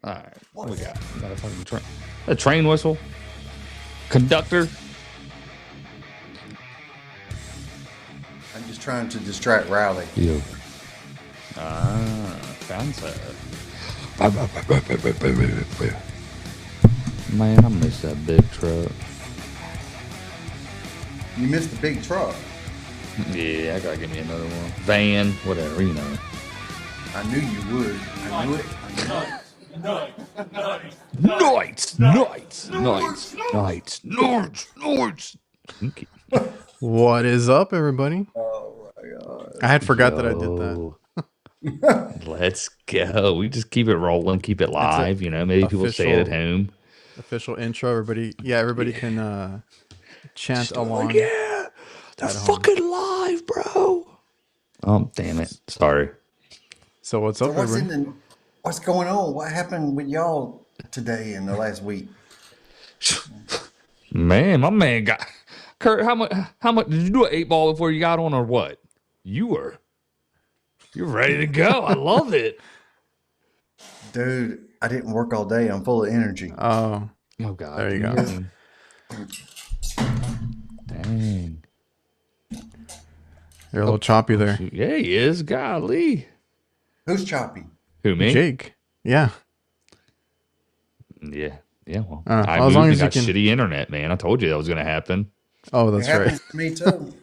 All right, what we got? We got a fucking train. A train whistle. Conductor. I'm just trying to distract Riley. Yo. Fancy. Man, I miss that big truck. You missed the big truck. Yeah, I gotta give me another one. Van, whatever, you know. I knew you would. I knew it. Nights. Okay. What is up, everybody? Oh my god. I had forgot that I did that. Let's go. We just keep it rolling, keep it live. You know, maybe people say it at home. Official intro. Everybody can chant along. Yeah, they're fucking live, bro. Oh, damn it. Sorry. So what's up, everybody? What's going on? What happened with y'all today in the last week? Man, my man got Kurt. How much did you do an 8-ball before you got on, or what? You're ready to go. I love it, dude. I didn't work all day. I'm full of energy. Oh God, there you go. Dang, you're a little choppy there. Yeah, he is. Golly, Who's choppy? who, me? Jake. Yeah. Yeah. Well, as long as you got can... shitty internet, man. I told you that was going to happen. Oh, that's right. To me too.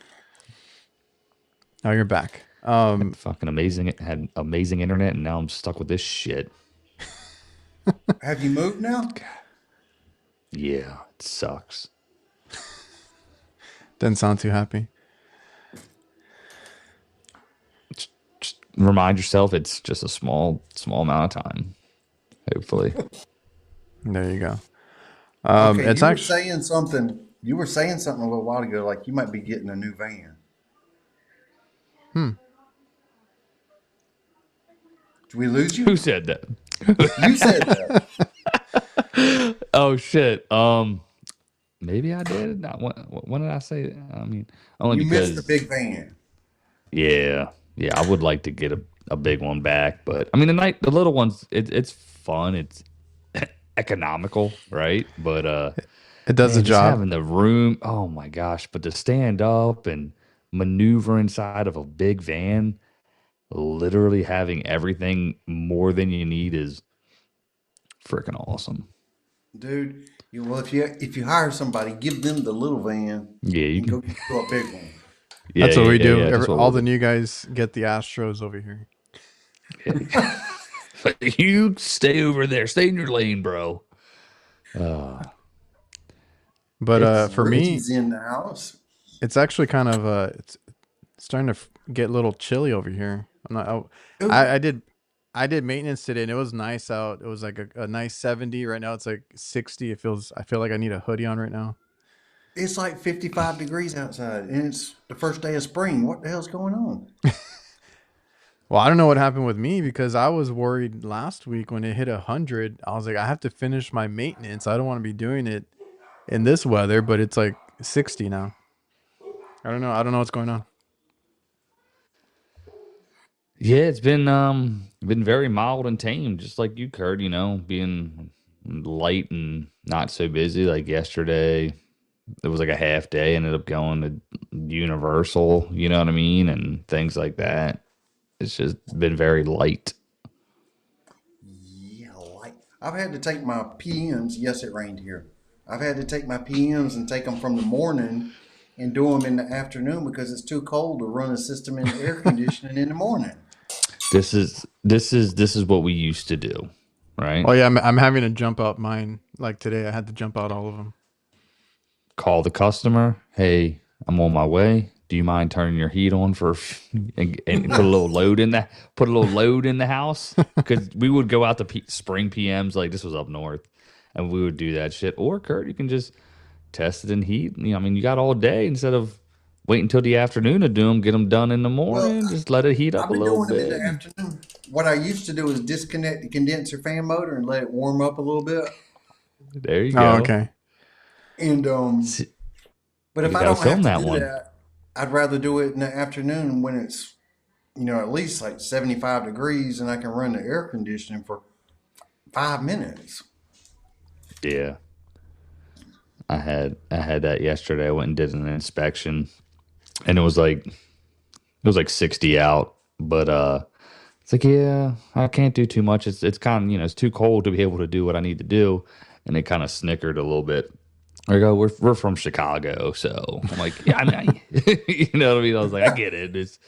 Now you're back. Fucking amazing. It had amazing internet, and now I'm stuck with this shit. Have you moved now? Yeah, it sucks. Didn't sound too happy. Just remind yourself it's just a small amount of time. Hopefully. There you go. Okay, it's you actually were saying something. You were saying something a little while ago, like you might be getting a new van. Did we lose you? Who said that? You said that. Oh shit. Maybe I did. Not when did I say that? I mean, only you because missed the big van. Yeah. I would like to get a big one back, but I mean the little ones. It's fun. It's economical, right? But it does the job. Having the room. Oh my gosh! But to stand up and maneuver inside of a big van, literally having everything more than you need is freaking awesome, dude. Well, if you hire somebody, give them the little van. Yeah, you can go get a big one. Yeah, that's what we do. Yeah, all the new guys get the Astros over here. You stay over there. Stay in your lane, bro. But for me, in the house. It's actually kind of it's starting to get a little chilly over here. I did maintenance today, and it was nice out. It was like a nice 70. Right now it's like 60. I feel like I need a hoodie on right now. It's like 55 degrees outside, and it's the first day of spring. What the hell's going on? Well, I don't know what happened with me, because I was worried last week when it hit 100. I was like, I have to finish my maintenance. I don't want to be doing it in this weather, but it's like 60 now. I don't know what's going on. Yeah, it's been very mild and tame, just like you, Kurt. You know, being light and not so busy. Like yesterday, it was like a half day. Ended up going to Universal. You know what I mean, and things like that. It's just been very light. Yeah, light. I've had to take my PMs. Yes, it rained here. I've had to take my PMs and take them from the morning and do them in the afternoon because it's too cold to run a system in air conditioning in the morning. This is what we used to do, right? Oh yeah, I'm having to jump out mine. Like today, I had to jump out all of them. Call the customer. Hey, I'm on my way. Do you mind turning your heat on and put a little load in that? Put a little load in the house, because we would go out to spring PMs. Like this was up north, and we would do that shit. Or Kurt, you can just test it in heat. You know, I mean, you got all day instead of wait until the afternoon to do them. Get them done in the morning. Well, just let it heat up a little bit. I've been doing them in the afternoon. What I used to do is disconnect the condenser fan motor and let it warm up a little bit. There you go. Oh, okay. And but if I don't have to do that, I'd rather do it in the afternoon when it's, at least like 75 degrees, and I can run the air conditioning for 5 minutes. Yeah. I had that yesterday. I went and did an inspection, and it was like 60 out, but it's like, yeah, I can't do too much. It's kind of, it's too cold to be able to do what I need to do. And they kind of snickered a little bit. I go, we're from Chicago, so I'm like, yeah, I mean, you know what I mean? I was like, I get it. It's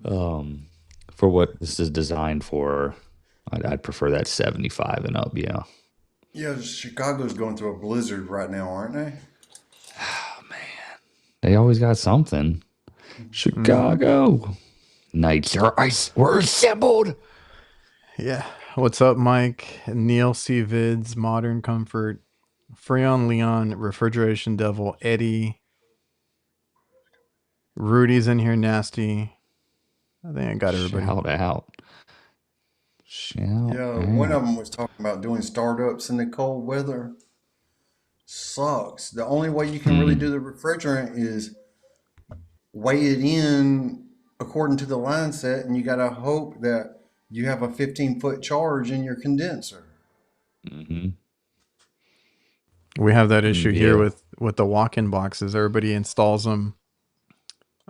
for what this is designed for. I'd prefer that 75 and up. Yeah. Yeah, Chicago's going through a blizzard right now, aren't they? They always got something. Mm-hmm. Chicago. Knights are ice. We're assembled. Yeah. What's up, Mike? Neil C. Vids, Modern Comfort, Freon Leon, Refrigeration Devil, Eddie, Rudy's in here, Nasty. I think I got everybody. Shout out. Shout Yeah, one of out. them was talking about doing startups in the cold weather. Sucks. The only way you can really Mm, do the refrigerant is weigh it in according to the line set, and you got to hope that you have a 15-foot charge in your condenser. hmm We have that issue here Yeah. with the walk-in boxes. Everybody installs them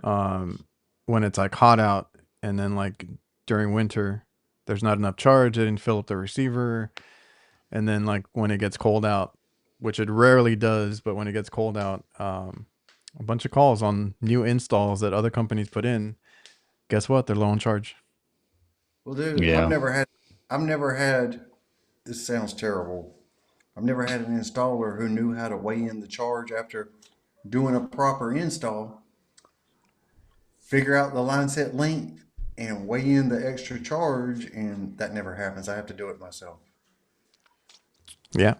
when it's like hot out, and then like during winter, there's not enough charge. They didn't fill up the receiver, and then like when it gets cold out, which it rarely does, but when it gets cold out, a bunch of calls on new installs that other companies put in. Guess what? They're low on charge. Well, dude, Yeah. I've never had, this sounds terrible. I've never had an installer who knew how to weigh in the charge after doing a proper install, figure out the line set length, and weigh in the extra charge, and that never happens. I have to do it myself. Yeah,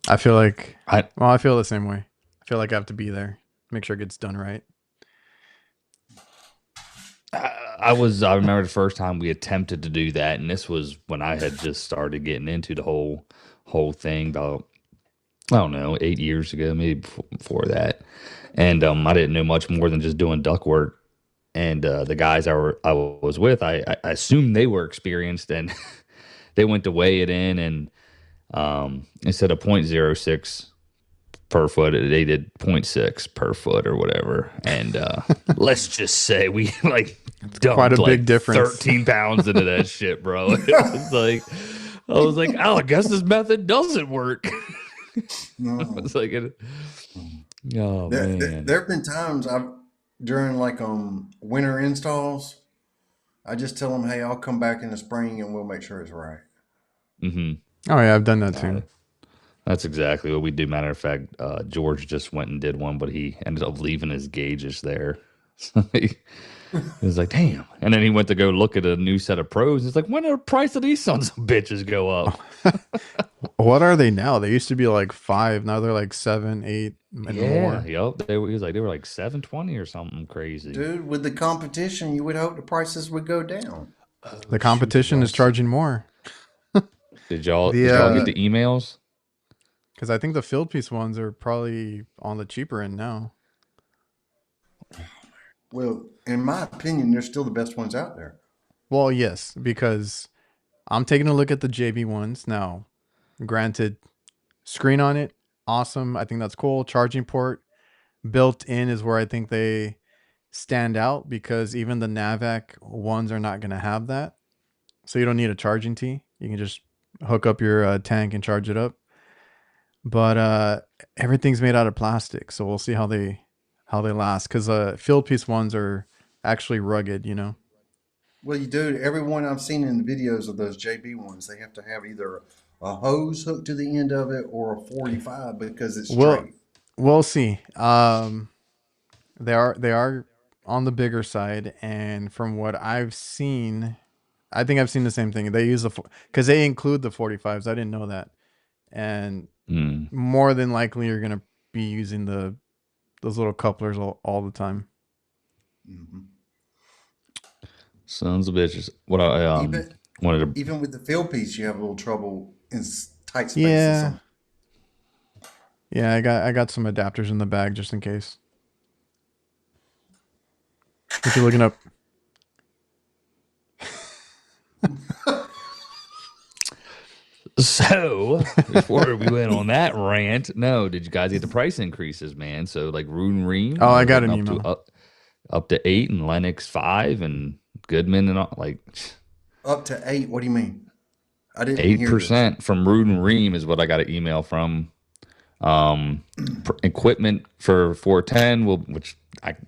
I feel like, I well, I feel the same way. I feel like I have to be there, make sure it gets done right. I remember the first time we attempted to do that, and this was when I had just started getting into the whole thing about, I don't know, 8 years ago, maybe before that. And I didn't know much more than just doing duct work. And the guys I was with, I assumed they were experienced, and they went to weigh it in, and instead of 0.06 per foot, they did point 0.6 per foot or whatever. And let's just say we like Quite a dumped big like difference. 13 pounds into that shit, bro. It was like, I was like, oh, I guess this method doesn't work. No. It's like, oh man. There have been times I've during like winter installs, I just tell them, hey, I'll come back in the spring and we'll make sure it's right. Mm-hmm. Oh yeah, I've done that too. That's exactly what we do. Matter of fact, George just went and did one, but he ended up leaving his gauges there. So he was like, damn. And then he went to go look at a new set of pros. It's like, when did the price of these sons of bitches go up? What are they now? They used to be like 5. Now they're like 7, 8, and Yeah, more. yep. He was like, they were like 720 or something crazy. Dude, with the competition, you would hope the prices would go down. The Oh shoot, it competition is was. charging more. Did y'all The did y'all get the emails? Because I think the field piece ones are probably on the cheaper end now. Well, in my opinion, they're still the best ones out there. Well, yes, because I'm taking a look at the JB ones now. Granted, screen on it, awesome. I think that's cool. Charging port built in is where I think they stand out, because even the Navac ones are not going to have that. So you don't need a charging tee. You can just hook up your tank and charge it up. But everything's made out of plastic, so we'll see how they last. Because field piece ones are actually rugged, you know. Well, you do. Every one I've seen in the videos of those JB ones, they have to have either a hose hooked to the end of it or a 45 because it's Well, straight. we'll see. They are on the bigger side, and from what I've seen, I think I've seen the same thing. They use because they include the 45s. I didn't know that, and Mm, more than likely you're gonna be using those little couplers all the time. Hmm. sons of bitches. What I Even wanted to. even with the field piece, you have a little trouble in tight spaces. Yeah, yeah. I got some adapters in the bag just in case. What you looking up? So before we went on that rant, no, did you guys get the price increases, man? So like Root and Ream, Oh, I they're got getting an up to email. up to 8, and Lennox 5, and Goodman and all, like Up to 8. What do you mean? I didn't hear this. 8% from Root and Ream is what I got an email from. Equipment for 410 will, which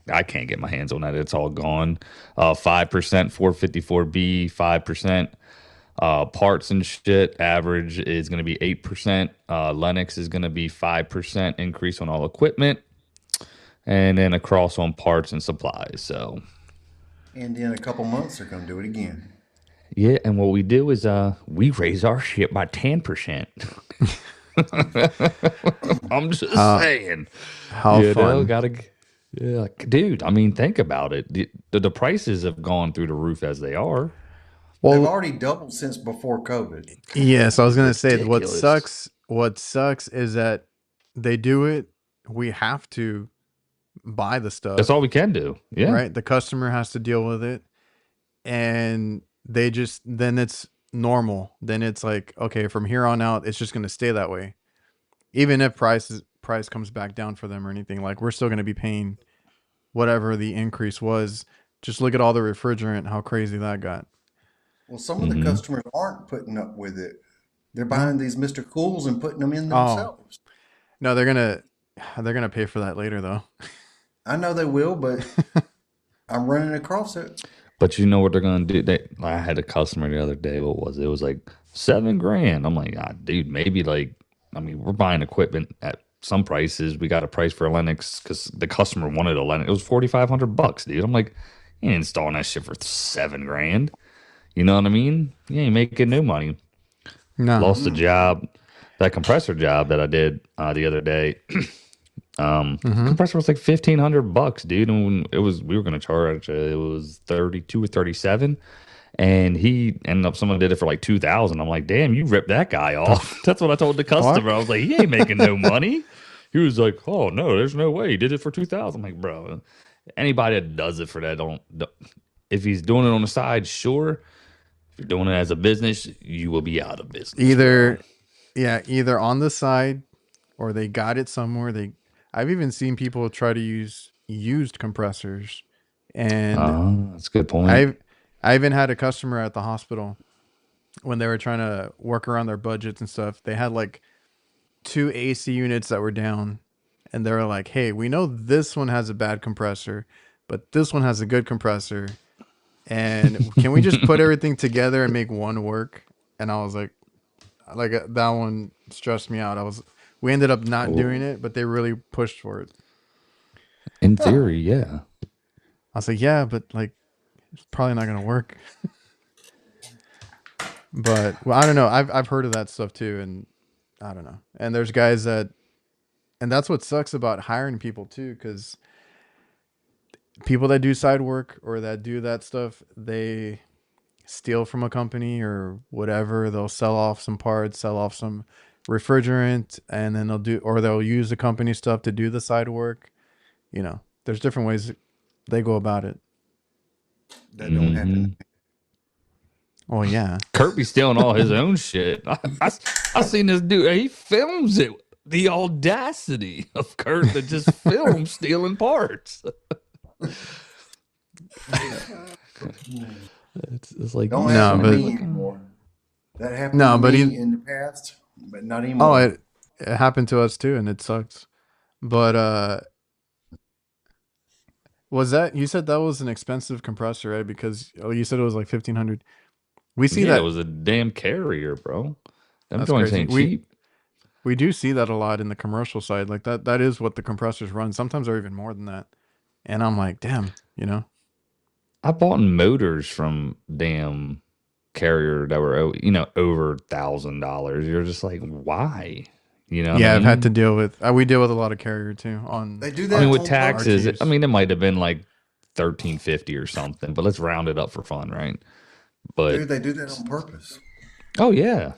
I can't get my hands on that. It's all gone. 5% 454B, 5%. Parts and shit average is going to be 8%. Lennox is going to be 5% increase on all equipment, and then across on parts and supplies. So And in a couple months, they're going to do it again. yeah, and what we do is we raise our shit by 10%. I'm just How saying, how fun. gotta, yeah, dude. I mean, think about it. The prices have gone through the roof as they are. They've Well, already doubled since before COVID. yes, I was gonna say Ridiculous. what sucks is that they do it. We have to buy the That's all stuff, we can do. Yeah. right? The customer has to deal with it, and they just then it's normal. Then it's like, okay, from here on out, it's just gonna stay that way. Even if price comes back down for them or anything, like we're still gonna be paying whatever the increase was. Just look at all the refrigerant, how crazy that got. Well, some of the Hmm. customers aren't putting up with it. They're No. buying these Mr. Cools and putting them in Oh themselves. no, they're gonna pay for that later though. I know they will, but I'm running across it. But you know what they're gonna do? I had a customer the other day. What was it? It was like 7 grand. I'm like, ah, dude, maybe like, I mean, we're buying equipment at some prices. We got a price for a Lennox because the customer wanted a Lennox. It was $4,500, dude. I'm like, you ain't installing that shit for 7 grand. You know what I mean? You ain't making no money. No. Lost the job, that compressor job that I did the other day. Mm-hmm. Compressor was like $1,500, dude. And it was, we were gonna charge it was 32 or 37, and he ended up, someone did it for like 2,000. I'm like, damn, you ripped that guy The off. That's what I told the customer. fuck? I was like, he ain't making no money. He was like, oh no, there's no way he did it for 2,000. I'm like, bro, anybody that does it for that don't, if he's doing it on the side, sure. If you're doing it as a business, you will be out of business, bro. Either yeah, either on the side or they got it somewhere. I've even seen people try to use used compressors, and That's a good point. I've I even had a customer at the hospital when they were trying to work around their budgets and stuff. They had like two AC units that were down, and they were like, "Hey, we know this one has a bad compressor, but this one has a good compressor, and can we just put everything together and make one work?" And I was like that one stressed me out. We ended up not doing Oh, it, but they really pushed for it. in Huh. theory, yeah. I was like, yeah, but like it's probably not gonna work. But well, I don't know. I've heard of that stuff too, and I don't know. And there's guys that, and that's what sucks about hiring people too, because people that do side work or that do that stuff, they steal from a company or whatever. They'll sell off some parts, sell off some refrigerant, and then they'll use the company stuff to do the side work. There's different ways they go about it. That don't happen. Hmm. Oh yeah. Kurt be stealing all his own shit. I seen this dude. He films it. The audacity of Kurt to just film stealing parts. It's like, Don't No, happen to but me anymore. That happened to no, but me in the past, but not oh, anymore. it happened to us too, and it sucks. But was that you said that was an expensive compressor, right? Because you said it was like 1,500. We see yeah, it that. was a damn carrier, bro. Them That's joints crazy. ain't We cheap. we do see that a lot in the commercial side. Like that is what the compressors run. Sometimes they're even more than that. And I'm like, damn. I bought motors from damn carrier that were over $1,000. You're just like, why? You know what I Yeah, I've had to mean? deal with. We deal with a lot of carrier too on They do I mean, that with on taxes, purpose. I R2s. mean, it might have been like 1350 or something, but let's round it up for fun, right? But Dude, they do that on purpose. oh yeah,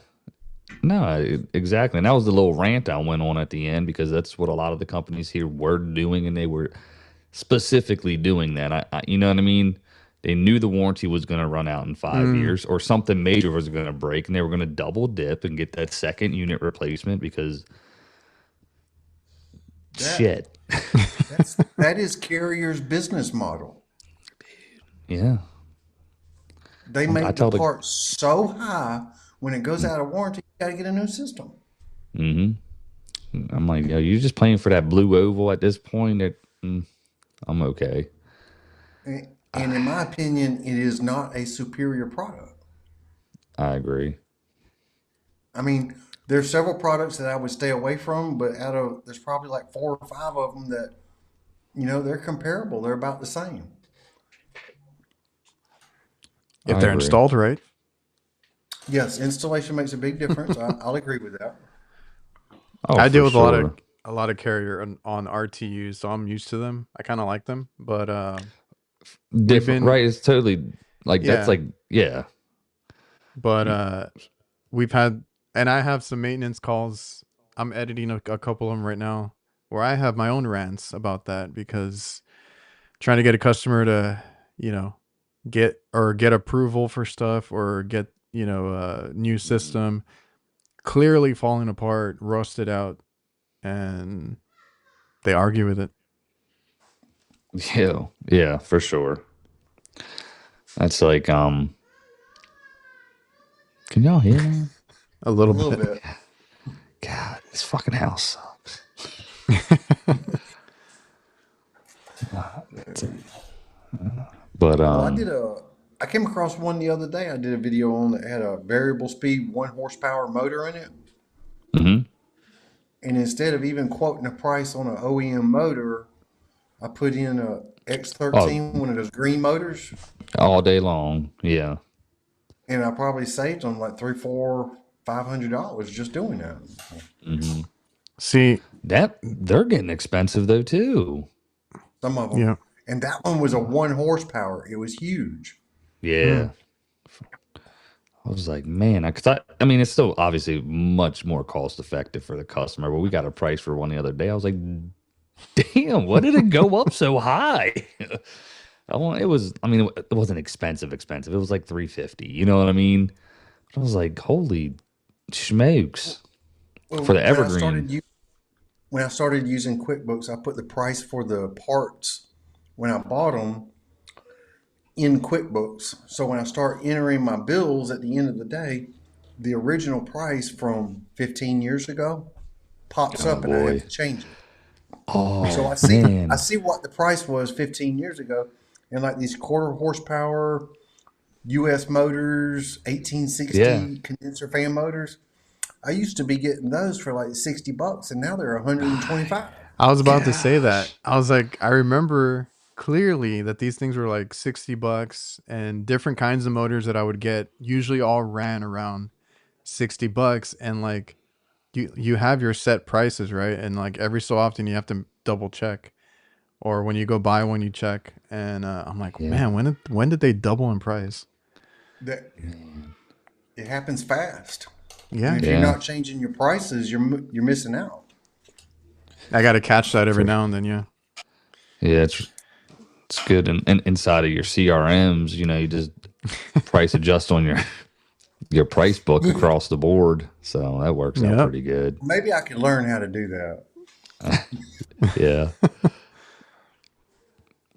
no, exactly. And that was the little rant I went on at the end because that's what a lot of the companies here were doing, and they were specifically doing that. You know what I mean? They knew the warranty was going to run out in 5 years, or something major was going to break, and they were going to double dip and get that second unit replacement because That shit. that is Carrier's business model. Yeah. They I make the tell the part so high when it goes out of warranty, you gotta get a new system. hmm I'm like, yo, you're just playing for that blue oval at this point. I'm okay. And in my opinion, it is not a superior product. I agree. I mean, there's several products that I would stay away from, but there's probably like 4 or 5 of them that, they're comparable. They're about the same. If I they're agree. installed right. Yes, installation makes a big difference. I'll agree with that. Oh, I deal for with sure. a lot of Carrier on RTUs, so I'm used to them. I kind of like them, but we've Different, been right? It's totally like that's yeah, like, yeah. but You- we've had, and I have some maintenance calls. I'm editing a couple of them right now where I have my own rants about that because trying to get a customer to, you know, get approval for stuff or get, a new system clearly falling apart, rusted out, and they argue with it Yeah, yeah, for sure. That's like, can y'all hear that? a A little little bit. bit. God, this fucking house sucks. But Well, I came across one the other day. I did a video on that had a variable speed 1 horsepower motor in it. mhm. And instead of even quoting a price on an OEM motor, I put in a Oh, X13, one of those green motors, all day long. Yeah. and I probably saved them like three, four, $500 just doing that. hmm See, That they're getting expensive though too. Some of them, yeah. and that one was a 1 horsepower. It was huge. Hmm. Yeah. I was like, man, I mean, it's still obviously much more cost effective for the customer, but we got a price for one the other day. I was like, damn, what did it go up so high? It was, I mean, it wasn't expensive. It was like 350. You know what I mean? I was like, holy smokes for Well, the Evergreen. when I started using QuickBooks, I put the price for the parts when I bought them in QuickBooks. So when I start entering my bills at the end of the day, the original price from 15 years ago pops Oh up and I have boy. to change it. So Oh I man. see what the price was 15 years ago, and like these 1/4 horsepower US motors, Yeah. 1860 condenser fan motors. I used to be getting those for like $60 and now they're 125. I was about to say that. Gosh. I was like, I remember clearly that these things were like $60 and different kinds of motors that I would get usually all ran around $60 and like you have your set prices, right? And like every so often you have to double check or when you go buy one you check and I'm like, Yeah. man, when did they double in price? That it happens fast. And Yeah. if you're Yeah. not changing your prices, you're missing out. I got to catch that every For, now and then, yeah. yeah, it's good. And inside of your CRMs, you just price adjust on your price book across the board. So that works out Yep. pretty good. Maybe I could learn how to do that. Yeah.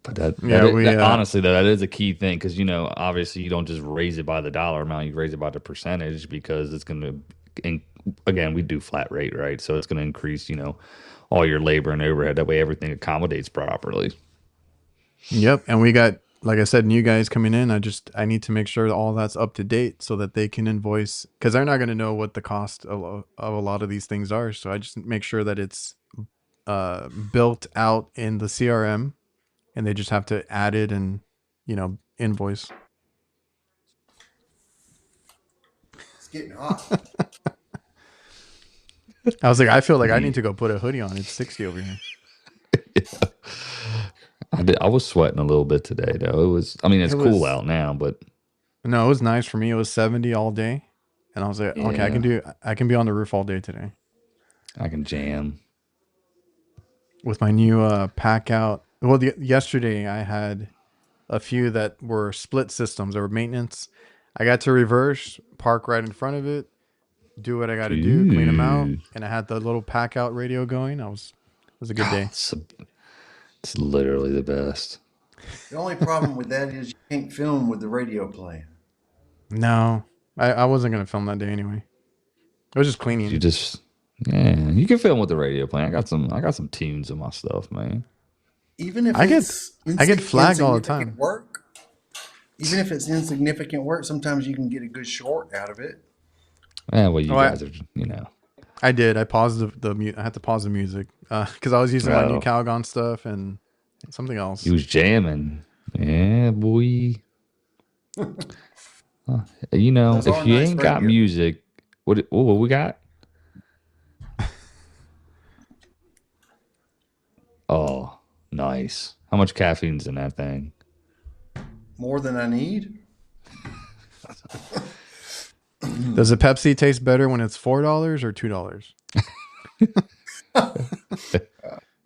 But Yeah, we honestly though, that is a key thing because obviously you don't just raise it by the dollar amount, you raise it by the percentage because it's going to, and again, we do flat rate, right? So it's going to increase, all your labor and overhead. That way everything accommodates properly. Yep, and we got, like I said, new guys coming in. I need to make sure that all that's up to date so that they can invoice because they're not going to know what the cost of a lot of these things are. So I just make sure that it's built out in the CRM, and they just have to add it and invoice. It's getting hot. I was like, I feel like I Yeah. need to go put a hoodie on. It's 60 over here. I was sweating a little bit today though. I mean, it's It cool was out now, but no, it was nice for me. It was 70 all day, and I was like, okay, yeah, I can be on the roof all day today I can jam. with my new pack out. Well, yesterday I had a few that were split systems or maintenance. I got to reverse, park right in front of it, do what I got to do, clean them out, Dude. and I had the little pack out radio going. It was a good day. It's literally the best. The only problem with that is you can't film with the radio playing. No, I wasn't gonna film that day anyway. I was just You cleaning. just you can film with the radio playing. I got some tunes in my stuff, man. Even if I get it's flagged all the insignificant time. work, even if it's insignificant work, sometimes you can get a good short out of it. Yeah, well, you Oh, guys are, you know. I did. I paused I had to pause the music because I was using my new Oh, Calgon stuff and something he else. was jamming. Yeah, boy. You know, Those are if you nice ain't got radio. music, what we got? Oh, nice. How much caffeine's in that thing? More than I need. Does a Pepsi taste better when it's $4 or $2?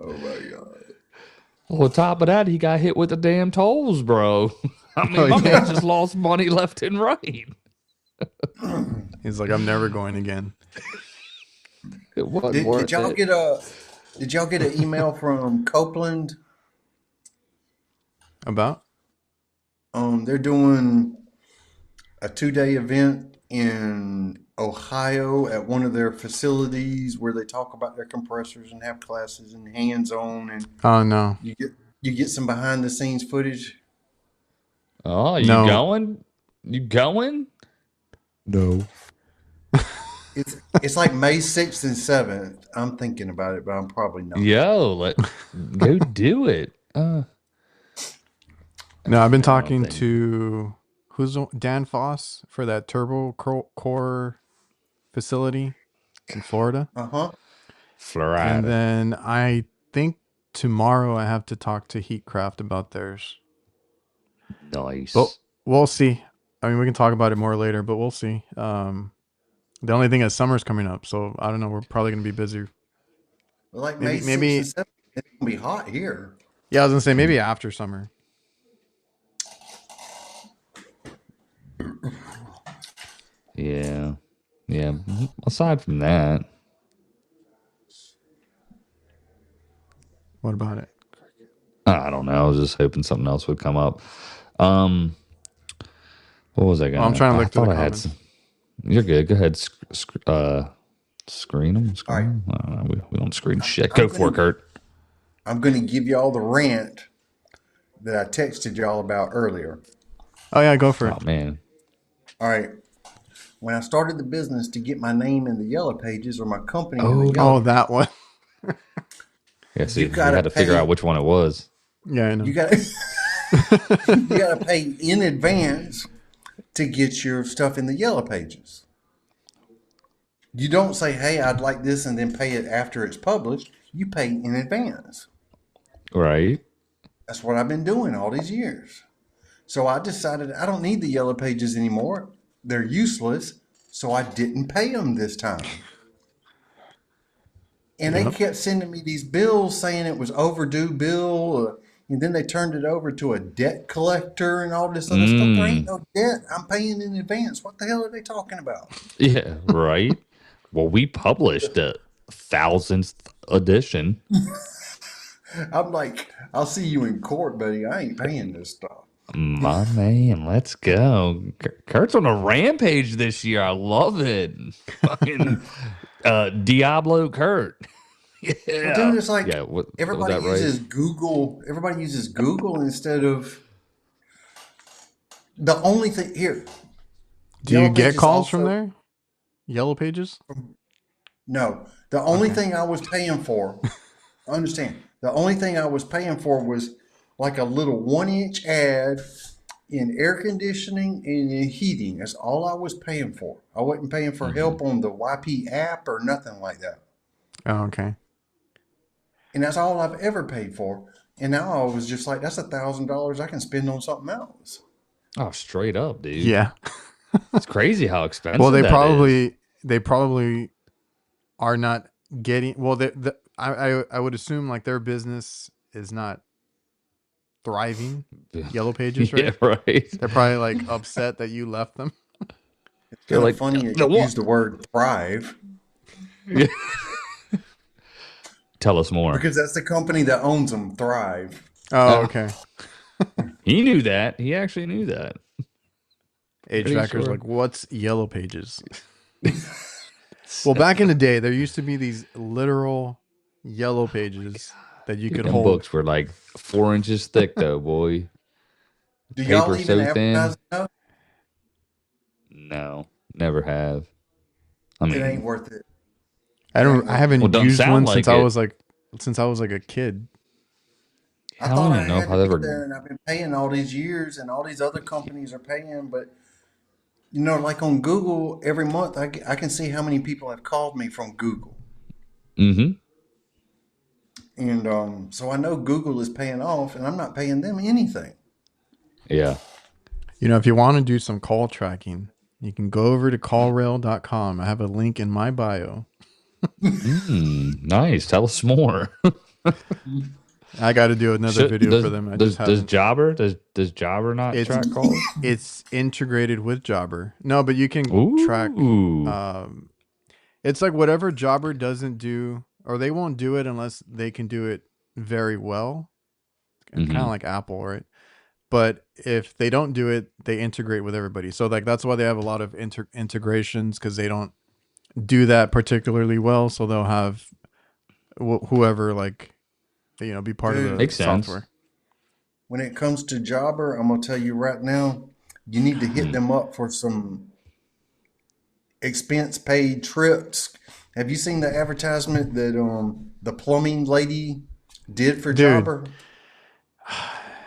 Oh my god! Well, on top of that, he got hit with the damn tolls, bro. I mean, Oh, my yeah. man just lost money left and right. He's like, I'm never going again. It wasn't Did worth y'all it. get an email from Copeland? About? They're doing a 2-day event in Ohio at one of their facilities where they talk about their compressors and have classes and hands-on, and Oh no, you get some behind the scenes footage. Oh, you no, going? You going? No. It's like May 6th and 7th. I'm thinking about it, but I'm probably not. Yo, go do it. no. I've been I don't talking think to Dan Foss for that turbo core facility in Florida, Uh-huh. and Florida. then I think tomorrow I have to talk to Heatcraft about theirs. But Nice. we'll see. I mean, we can talk about it more later, but we'll see. The only thing is summer's coming up, so I don't know. We're probably gonna be busy. Like May Maybe, 6th and maybe. 7th, it's gonna be hot here. Yeah, I was gonna say maybe after summer. Yeah. Yeah. Aside from that, What about it? I don't know. I was just hoping something else would come up. Um, what was I Well, I'm gonna? trying to I look through thought the I had comments. some. You're good. Go ahead. Screen them. All Screen right. them. I don't know. We don't screen shit. I'm Go for it, gonna Kurt. I'm gonna give y'all the rant that I texted y'all about earlier. Oh yeah, go for Oh it. man. All right. When I started the business to get my name in the yellow pages or my company in the Oh yellow Oh, pages, that one. yeah. See, you we gotta had to figure out pay which one it was. Yeah, I you know. gotta you gotta pay in advance to get your stuff in the yellow pages. You don't say, hey, I'd like this and then pay it after it's published. You pay in advance. Right. That's what I've been doing all these years. So I decided I don't need the yellow pages anymore. They're useless. So I didn't pay them this time. And they Yep. kept sending me these bills saying it was overdue bill. And then they turned it over to a debt collector and all this other stuff. There ain't Mm. no debt. I'm paying in advance. What the hell are they talking about? Yeah. Right. Well, we published the 1000th edition. I'm like, I'll see you in court, buddy. I ain't paying this stuff. My man, let's go. Kurt's on a rampage this year. I love it. Fucking Diablo Kurt. Well, dude, Yeah. it's like Yeah. Was everybody that right? uses Google. Everybody uses Google instead of the only thing here. Do you Yellow get Pages calls from also there? Yellow Pages? no. The only Okay. thing I was paying for, understand, the only thing I was paying for was like a little 1-inch ad in air conditioning and in heating. That's all I was paying for. I wasn't paying for Hmm. help on the YP app or nothing like that. Oh, okay. And that's all I've ever paid for. And now I was just like, that's $1,000 I can spend on something else. Oh, straight up, dude. Yeah. It's crazy how Well, expensive that is. they probably are not getting. Well, I would assume like their business is not thriving yellow pages, right? Yeah, right. They're probably like upset that you left them. It's They're kind of like, funny that "No, you what?" use the word thrive Yeah. Tell us more. because that's the company that owns them, Thrive. Oh, Uh, okay. he knew that. He actually knew that. Pretty HVACR's sure. like, what's yellow pages? Well, back in the day, there used to be these literal yellow pages that you Dude, could them hold. books were like 4 inches thick, though, boy. Do y'all Paper even so advertise thin. enough? No, never have. I It ain't mean, worth it. I It ain't don't. I worth it. well, it haven't doesn't used sound one like it. since I was like a kid. I I don't thought I even know if had to I've be ever. there, and I've been paying all these years, and all these other companies are paying. But you know, like on Google, every month I can see how many people have called me from Google, Mm-hmm. and so I know Google is paying off, and I'm not paying them anything. Yeah. You know, if you want to do some call tracking, you can go over to callrail.com. I have a link in my bio. Nice. Tell us more. I got to do another Should, video for them. I just does haven't. Jobber does Jobber not It's track calls? it's integrated with Jobber. No, but you can track. Ooh. Um, it's like whatever Jobber doesn't do, or they won't do it unless they can do it very well. Kind of Mm-hmm. like Apple, right? But if they don't do it, they integrate with everybody. So like that's why they have a lot of integrations because they don't do that particularly well. So they'll have whoever like be part of Dude, the Makes sense. software. when it comes to Jobber, I'm gonna tell you right now, you need to hit them up for some expense paid trips. Have you seen the advertisement that the plumbing lady did for Dude, Jobber?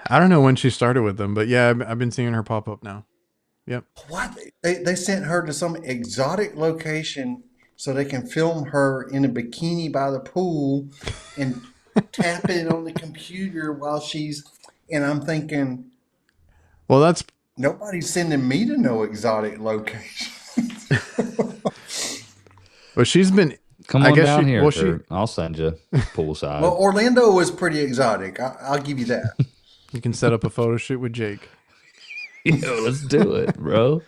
I don't know when she started with them, but yeah, I've been seeing her pop up now. Yep. What? They sent her to some exotic location so they can film her in a bikini by the pool and tap it on the computer while she's. And I'm thinking, Well, that's nobody's sending me to no exotic location. but she's been. Come I on guess down here, Well, Kurt. I'll send you Well, poolside. Orlando was pretty exotic. I'll give you that. you can set up a photo shoot with Jake. Yo, let's do it, bro.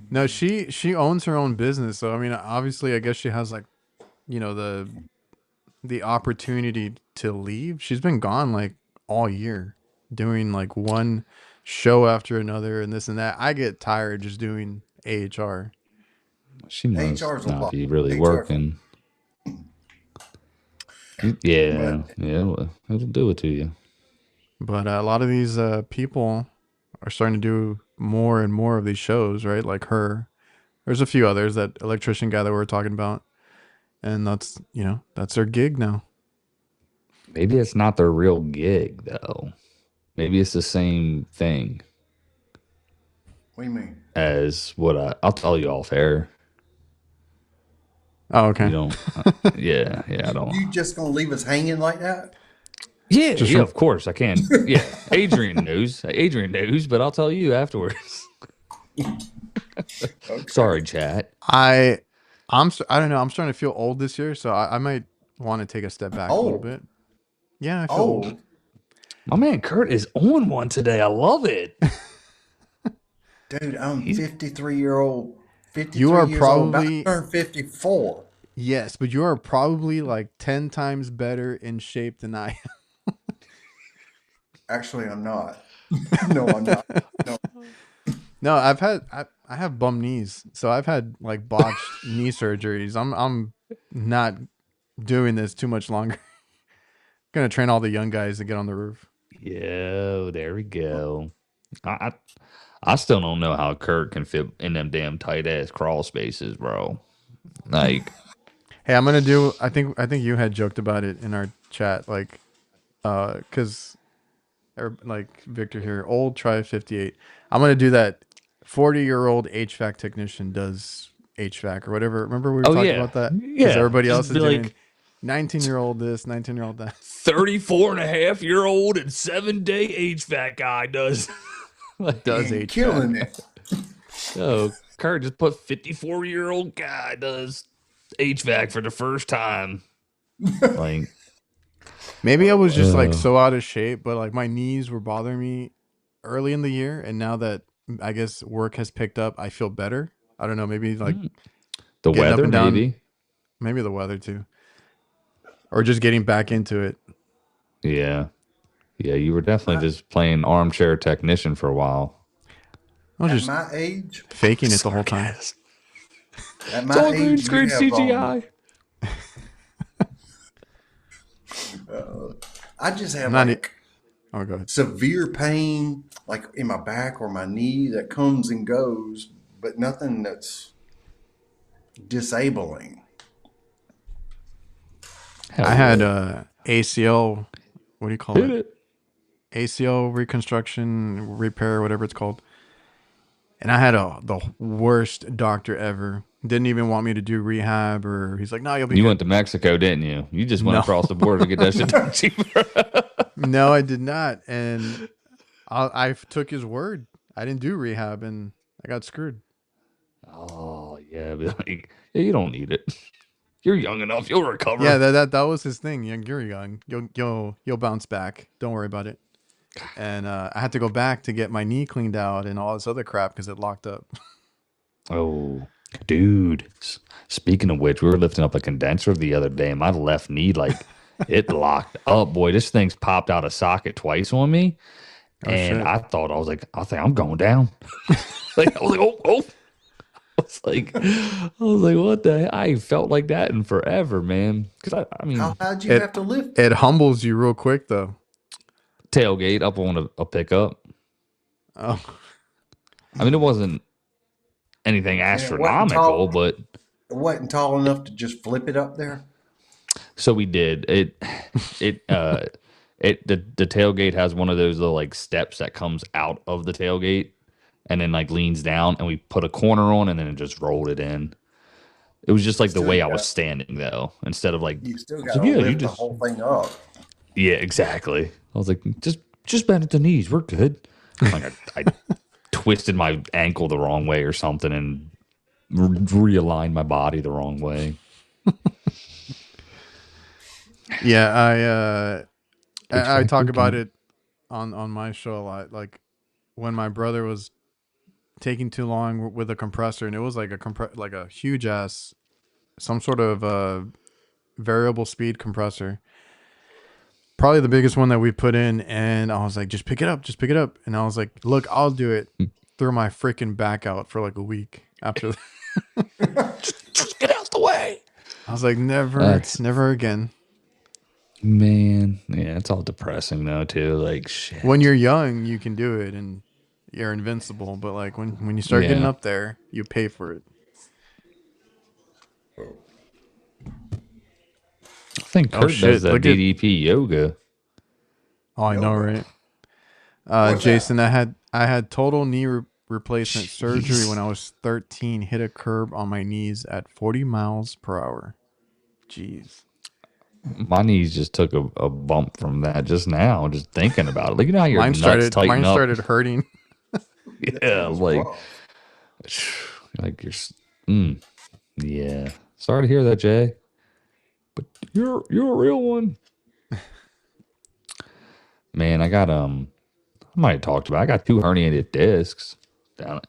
No, she owns her own business, so I mean, obviously, I guess she has like, the opportunity to leave. She's been gone like all year, doing like one show after another and this and that. I get tired just doing AHR. She must HR's a not lot. be really HR, working. Yeah, but yeah, it'll do it to you. But a lot of these people are starting to do more and more of these shows, right? Like her. There's a few others, that electrician guy that we were talking about. And that's their gig now. Maybe it's not their real gig though. Maybe it's the same thing what do you mean? as what I'll tell you off air. Oh, You okay. don't. Yeah, I don't. You just gonna leave us hanging like that? Yeah, Just yeah, from of course I can. Yeah, Adrian knows. Adrian knows, but I'll tell you afterwards. Okay. Sorry, chat. I don't know. I'm starting to feel old this year, so I might want to take a step back a little Old, bit. Yeah, I feel old. old, My man Kurt is on one today. I love it. dude. I'm He's 53-year-old. You 53 are years old. About to probably turn 54. Yes, but you are probably like 10 times better in shape than I Actually, I'm not. No, I'm not. No. am. No, I have bum knees, so I've had like botched knee surgeries. I'm not doing this too much longer. Gonna train all the young guys to get on the roof. Yo, there we go. I I still don't know how Kurt can fit in them damn tight ass crawl spaces, bro. Like, Hey, I'm gonna do. I think you had joked about it in our chat, like, because like Victor here, old try 58. I'm gonna do that. 40-year-old HVAC technician does HVAC or whatever. Remember we were oh talking yeah, about that because yeah. everybody else Just is be doing like 19-year-old this, 19-year-old that. 34 and a half year old and 7-day HVAC guy does. Like, Does And HVAC. killing it. oh, Kurt just put 54-year-old guy does HVAC for the first time. Like, Maybe I was just like Uh, so out of shape, but like my knees were bothering me early in the year, and now that I guess work has picked up, I feel better. I don't know, maybe like mm, the getting up weather, and down, maybe. maybe the weather too, or just getting back into it. Yeah. Yeah, you were definitely My just playing armchair technician for a while. I was at just my age, faking it the whole time. Sarcasm. at It's my all green age, screen CGI. uh, I just I'm have not. like Oh, go ahead. severe pain, like in my back or my knee, that comes and goes, but nothing that's disabling. I Hell had yeah. ACL. What do you call Hit it? it. ACL reconstruction, repair, whatever it's called. And I had the worst doctor ever. Didn't even want me to do rehab, or he's like, "No, you'll be You good." went to Mexico, didn't you? You just went No, across the border to get that shit done cheaper. no, I did not. And I took his word. I didn't do rehab, and I got screwed. Oh, yeah. Be like, yeah, you don't need it. You're young enough. You'll Yeah, recover. that was his thing. You're young. You'll bounce back. Don't worry about it. And I had to go back to get my knee cleaned out and all this other crap because it locked up. Oh, dude. Speaking of which, we were lifting up a condenser the other day, and my left knee, like, it locked up. Boy, this thing's popped out of socket twice on me. Oh And shit! I think I'm going down. Like, I was like, oh, oh. I was like, what the? I felt like that in forever, man. Because I How mean, high did you It have to lift it it? humbles you real quick though. tailgate up on a pickup. Oh, I mean, it wasn't anything And it wasn't astronomical, tall. but It wasn't tall enough to just flip it up there. so we did it. It the tailgate has one of those little like steps that comes out of the tailgate and then like leans down, and we put a corner on, and then it just rolled it in. It was just like the Still, way I was standing though. Instead of like, you still I was got like, to yeah, you lift the just whole thing up. yeah, exactly. I was like, just bend at the knees. We're good. Like I twisted my ankle the wrong way or something and realigned my body the wrong way. yeah. Takes I back talk your about time. it on my show a lot. Like when my brother was taking too long with a compressor, and it was like like a huge ass, some sort of variable speed compressor. Probably the biggest one that we put in, and I was like, just pick it up. And I was like, look, I'll do it. Threw my freaking back out for like a week after that. Just get out the way. I was like, That's never again. man, yeah, it's all depressing though too. Like When shit. you're young, you can do it and you're invincible. But like when you start getting Yeah, up there, you pay for it. I think Oh Kurt does shit! that Look at. DDP yoga. Oh, I know, Yoga. right? What's that? Jason, I had total knee replacement surgery when Jeez, I was 13. Hit a curb on my knees at 40 miles per hour. Jeez. my knees just took a bump from that just now. Just thinking about it, like you know how your nuts tighten Mine up. started hurting. That Yeah, sounds like rough. like mm, yeah. Sorry to hear that, Jay. But you're a real one. Man, I got I might have talked about. I got two herniated discs down,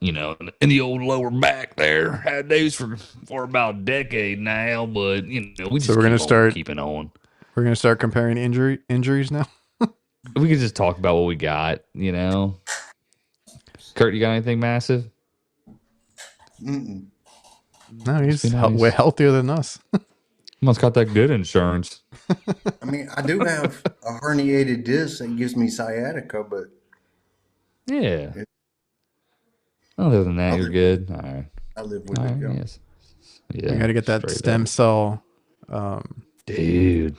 in the old lower back there. Had those for about a decade now, but we So just keep on keeping on. we're gonna start comparing injuries now. We could just talk about what we got. Kurt, you got anything massive? Mm-mm. No, Must be he's way nice. healthier than us. Must got that good insurance. I mean, I do have a herniated disc that gives me sciatica, but Yeah. it, Other than that, I you're live with good. All right. I live with All it. right. Yeah. Yes. We Yeah. got to get that Straight up, stem cell. Um, dude.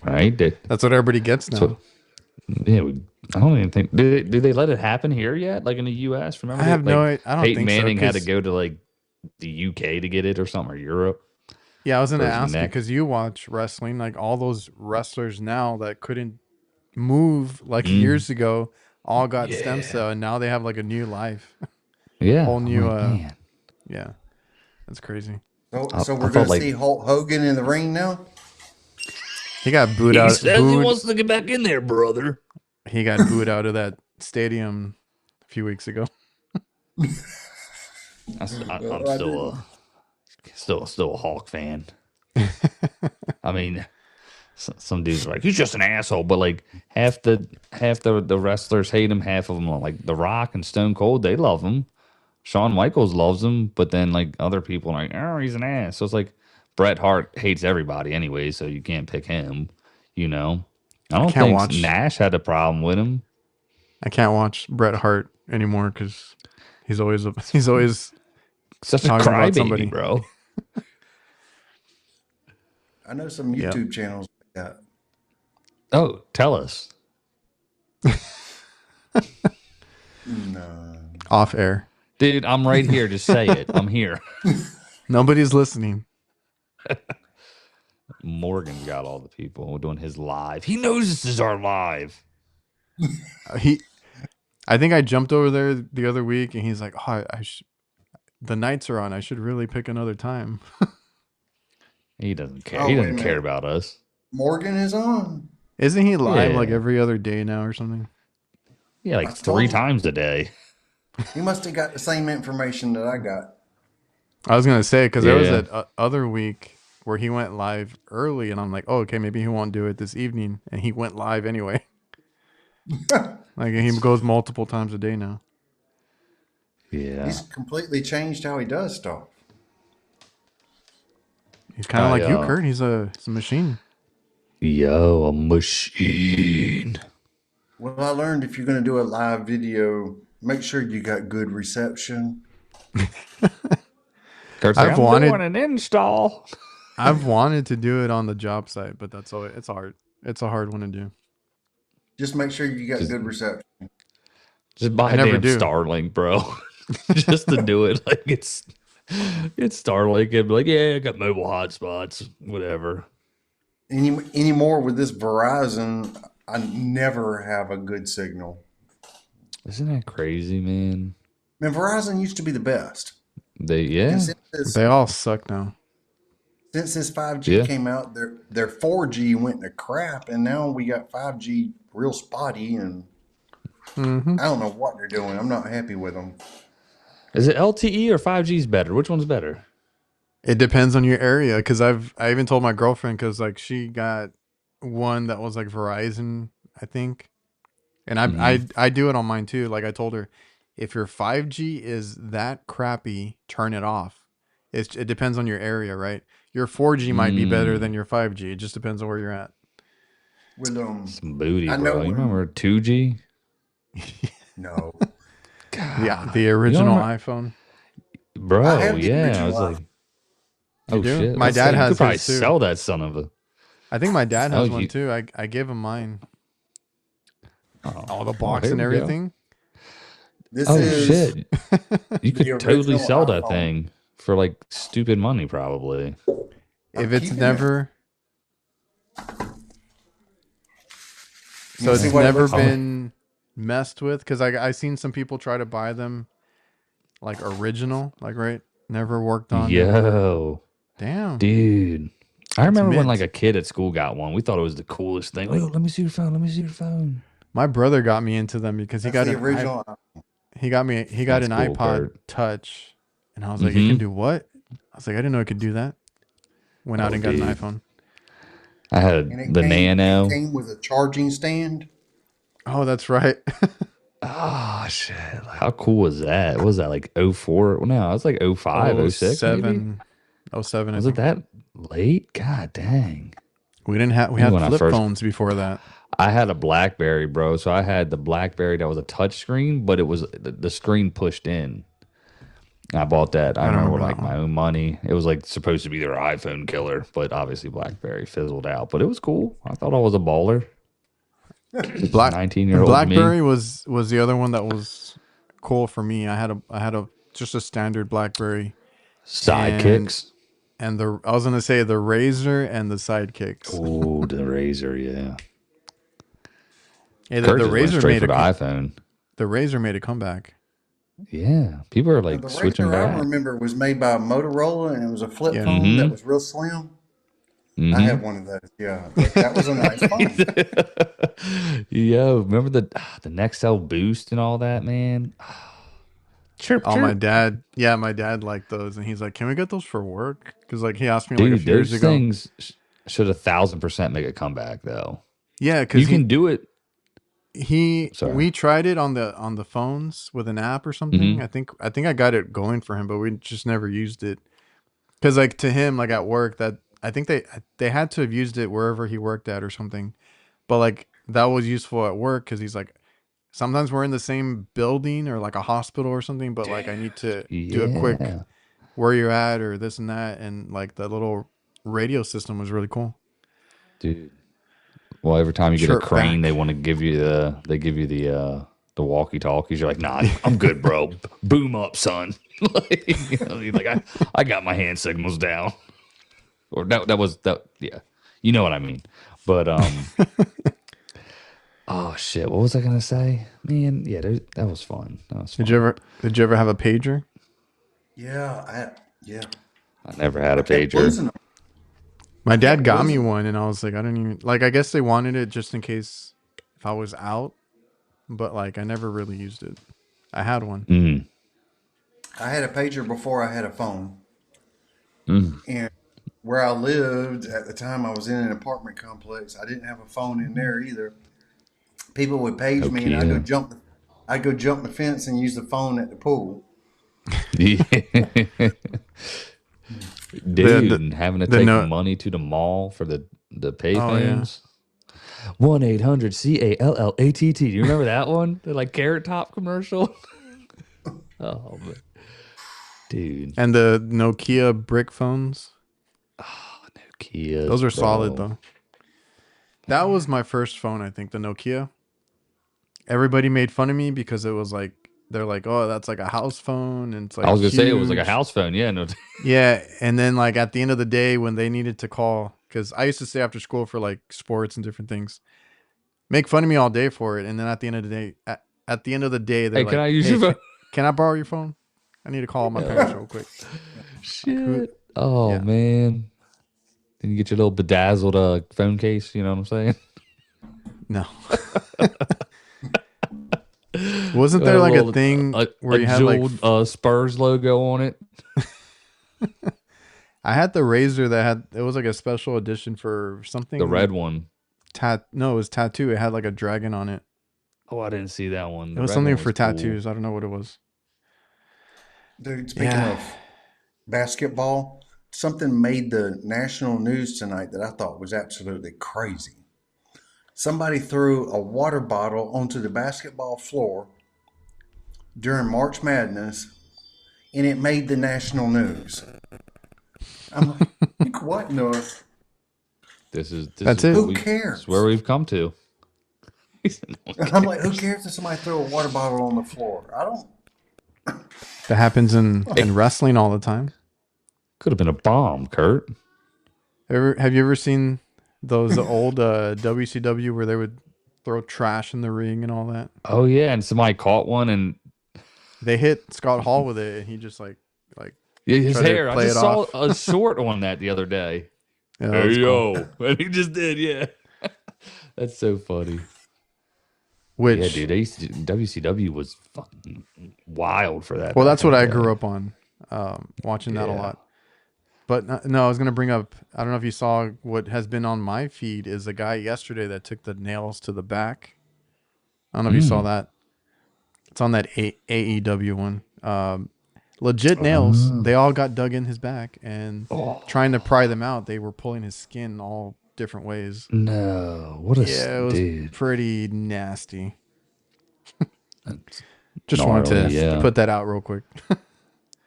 Right. that's what everybody gets So now. yeah, I don't even think do they let it happen here yet? Like in the U.S. Remember, I don't Peyton think so. Manning had to Cause go to like the UK to get it or something, or Europe yeah, I was gonna for his ask you neck. because you watch wrestling. Like all those wrestlers now that couldn't move like Mm, years ago, all got stem yeah, cell, and now they have like a new life, yeah. whole I'm new. like, man, Yeah, that's crazy. So, I, so I we're thought gonna like see Hulk Hogan in the ring now. He got booed He out. says he Booed. wants to get back in there, brother. He got booed out of that stadium a few weeks ago. I'm I didn't. still a Hawk fan. I mean, some dudes are like, he's just an asshole, but like half the wrestlers hate him, half of them like The Rock and Stone Cold, they love him. Shawn Michaels loves him, but then like other people are like, oh, he's an ass. So it's like Bret Hart hates everybody anyway, so you can't pick him. You know, I don't can't think watch- Nash had a problem with him. I can't watch Bret Hart anymore because he's always Such a talking about crybaby, somebody. bro. I know some Yep. YouTube channels like that. Oh, tell us. No. Off air. Dude, I'm right here. Just say it. I'm here. Nobody's listening. Morgan's got all the people doing his live. He knows this is our live. I think I jumped over there the other week, and he's like, "Oh, the nights are on. I should really pick another time." He doesn't care. Oh, He wait a doesn't care minute. about us. Morgan is on. Isn't he live like Yeah. every other day now or something? Yeah, like I 3 told you. times a day. He must have got the same information that I got. I was gonna say because there was Yeah. that other week where he went live early, and I'm like, "Oh, okay, maybe he won't do it this evening," and he went live anyway. Like he goes multiple times a day now. Yeah. He's completely changed how he does stuff. He's kind of like you, I, Kurt. He's a machine. Yo, a machine. Well, I learned if you're going to do a live video, make sure you got good reception. Kurt's I've like, I'm wanted- doing an install. I've wanted to do it on the job site, but that's always it's hard. It's a hard one to do. Just make sure you got Just- good reception. Just buy I a never damn do. Starlink, bro. Just to do it. Like it's Starlink and be like, yeah, I got mobile hotspots, whatever. Anymore with this Verizon, I never have a good signal. Isn't that crazy, man? Man, Verizon used to be the best. Yeah. And since They all suck now. this 5G Yeah. came out, their 4G went to crap, and now we got 5G real spotty, and Mm-hmm. I don't know what they're doing. I'm not happy with them. Is it LTE or 5G's better? Which one's better? It depends on your area, because I even told my girlfriend, because like she got one that was like Verizon, I think, and I do it on mine too. Like I told her, if your 5G is that crappy, turn it off. It depends on your area, right? Your 4G might be better than your 5G. It just depends on where you're at. With Some booty, I bro. know You when- remember 2G? no, Yeah, the original remember- iPhone. Bro, I have the yeah. I original was like, You oh do? shit. My Let's dad see. You has could probably his too. sell that son of a. I think my dad has Oh, one you- too. I gave him mine. Oh, All the box here and we go. everything. this Oh is shit! You could the totally original sell that iPhone. thing for like stupid money, probably. If I'm it's keeping never You so see it's what it never looks like? been messed with, because I seen some people try to buy them like original, like right, never worked on. Yo, Damn. dude. I remember when mint. like a kid at school got one. We thought it was the coolest thing. Like, oh, let me see your phone. Let me see your phone. My brother got me into them because he That's got the original. he got That's an cool, iPod Kurt. Touch, and I was like, it Mhm. can do what? I was like, I didn't know it could do that. Went out Oh, and got an dude. iPhone. I had And it the came, Nano. It came with a charging stand. Oh, that's right. Oh shit! How cool was that? What was that like 04? Well, no, it was like 05, 06 maybe. 07. 07, I Was it think. that late? God dang! We didn't have we Maybe had when I flip first- phones before that. I had a BlackBerry, bro. So I had the BlackBerry that was a touch screen, but it was the screen pushed in. I bought that. I I don't remember remember like that my own money. It was like supposed to be their iPhone killer, but obviously BlackBerry fizzled out. But it was cool. I thought I was a baller. Black 19-year-old BlackBerry me. was the other one that was cool for me. I had a just a standard BlackBerry, Sidekicks. and I was gonna say the Razr and the Sidekicks. Ooh, the Razr, yeah. Hey, Kurt the just went Razr straight made for a the iPhone. the Razr made a comeback. Yeah, people are like The switching Razr I back. remember was made by Motorola, and it was a flip Yeah. phone Mhm. that was real slim. I Mm-hmm. had one of those. Yeah, that was a nice phone. Yo, remember the Nextel Boost and all that, man? Chirp Oh, my chirp. dad. Yeah, my dad liked those, and he's like, "Can we get those for work?" Because like he asked me like a Dude, few years those ago. things should 1,000% make a comeback though. Yeah, because You he can do it. he Sorry. we tried it on the phones with an app or something. Mm-hmm. I think I got it going for him, but we just never used it. Because like to him, like at work, that I think they had to have used it wherever he worked at or something. But like that was useful at work because he's like, sometimes we're in the same building or like a hospital or something, but like I need to do a quick Yeah. where you're at or this and that, and like the little radio system was really cool. Dude. Well, every time you get a Chirp crane, back. they give you the walkie talkies. You're like, nah, I'm good, bro. Boom up, son. Like, you're like I got my hand signals down. Or that was that. Yeah, you know what I mean. But oh shit, what was I gonna say, man? Yeah, that was fun. That was Did you fun. ever did you ever have a pager? Yeah. I never had I a kept pager. losing them. My I dad kept got me losing. one, and I was like, I don't even like. I guess they wanted it just in case if I was out, but like I never really used it. I had one. Mm, I had a pager before I had a phone, mm. and where I lived at the time, I was in an apartment complex. I didn't have a phone in there either. People would page me, and Nokia. I'd go jump the fence and use the phone at the pool. Yeah. The Dude, the and having to the take no. money to the mall for the Oh yeah. payphones. 1-800-CALLATT. Do you remember that one? The like Carrot Top commercial? Oh, man. Dude. And the Nokia brick phones. Nokias, Those are solid bro. though. That was my first phone, I think, the Nokia. Everybody made fun of me because it was like they're like, "Oh, that's like a house phone and it's I like was gonna say it was like a huge." house phone. Yeah, no. Yeah, and then like at the end of the day when they needed to call, cuz I used to stay after school for like sports and different things. Make fun of me all day for it, and then at the end of the day at the end of the day they're Hey, can like, I use "Hey, your phone? can I borrow your phone? I need to call my parents real quick." Like who? Shit. Oh Yeah. man. Then you get your little bedazzled phone case. You know what I'm saying? No. Wasn't Got there a like a little thing where a you had like jeweled Spurs logo on it. I had the Razr that had it was like a special edition for The something red one. no, it was tattoo. It had like a dragon on it. Oh, I didn't see that one. It The was red one something was for cool. tattoos. I don't know what it was. Dude, speaking Yeah. of basketball, something made the national news tonight that I thought was absolutely crazy. Somebody threw a water bottle onto the basketball floor during March Madness, and it made the national news. I'm like, what in the? This That's is it. what Who this is where cares? we've come to. He said, "No one I'm like, who cares." cares if somebody threw a water bottle on the floor? I don't. That happens in It wrestling all the time. could have been a bomb, Kurt. Have you ever seen those old WCW where they would throw trash in the ring and all that? Oh yeah, and somebody caught one, and They hit Scott Hall with it and he just like yeah, his tried to hair. I play it just saw off. a short on that the other day. Yeah, that Hey was cool. yo, and he just did. Yeah, that's so funny. Yeah, Which dude, WCW was fucking wild for that well, back that's in what the I day. grew up on, watching that a Yeah. lot. But no, I was gonna bring up. I don't know if you saw what has been on my feed is a guy yesterday that took the nails to the back. I don't know if you saw Mm. that. It's on that AEW one. Legit nails. Oh. They all got dug in his back, and trying to pry them out, they were pulling his skin all different ways. No, what a Yeah, it was dude. pretty nasty. That's Just wanted gnarly. to Yeah. put that out real quick.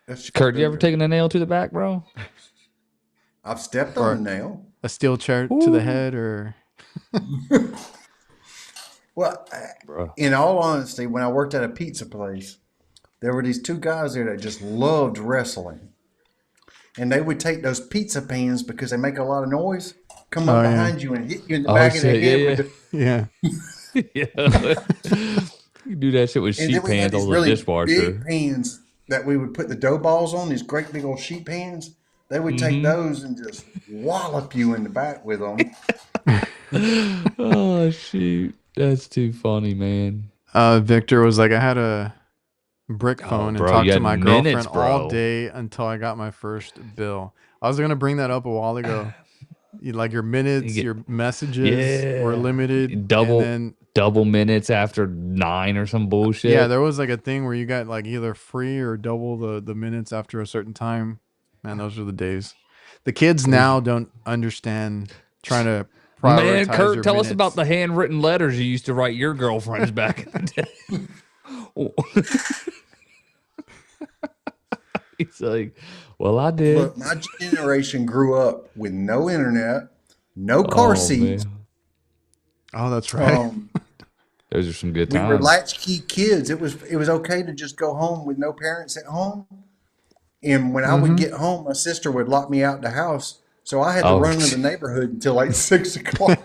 That's Kurt, you ever taken a nail to the back, bro? I've stepped on a Or nail. a steel chair to the Ooh. head, or Well, Bro. in all honesty, when I worked at a pizza place, there were these two guys there that just loved wrestling. And they would take those pizza pans because they make a lot of noise, come oh up yeah, behind you and hit you in the Oh back of the shit, head with yeah, yeah. yeah. Yeah. You do that shit with and then sheet we had pans these on the really big dishwasher. pans that we would put the dough balls on, these great big old sheet pans. They would take those and just wallop you in the back with them. Oh shoot, that's too funny, man. Victor was like, I had a brick Oh, phone and bro, you talked to had my minutes, girlfriend all bro. day until I got my first bill. I was gonna bring that up a while ago. Like your You minutes, get, your messages were yeah, limited, and double then double minutes after 9 or some yeah, bullshit. there was like a thing where you got like either free or double the minutes after a certain time. Man, those were the days. The kids It was now don't understand trying to man, prioritize Kurt, your tell us about minutes. the handwritten letters you used to write your girlfriends back in the day. He's like, well, I did. Look, my generation grew up with no internet, no car Oh seats. man, Oh, that's right. Um, those are some good we were times. latchkey kids. It was okay to just go home with no parents at home. And when I would Mm-hmm. get home, my sister would lock me out the house. So I had to Oh, run to the neighborhood until like 6 o'clock.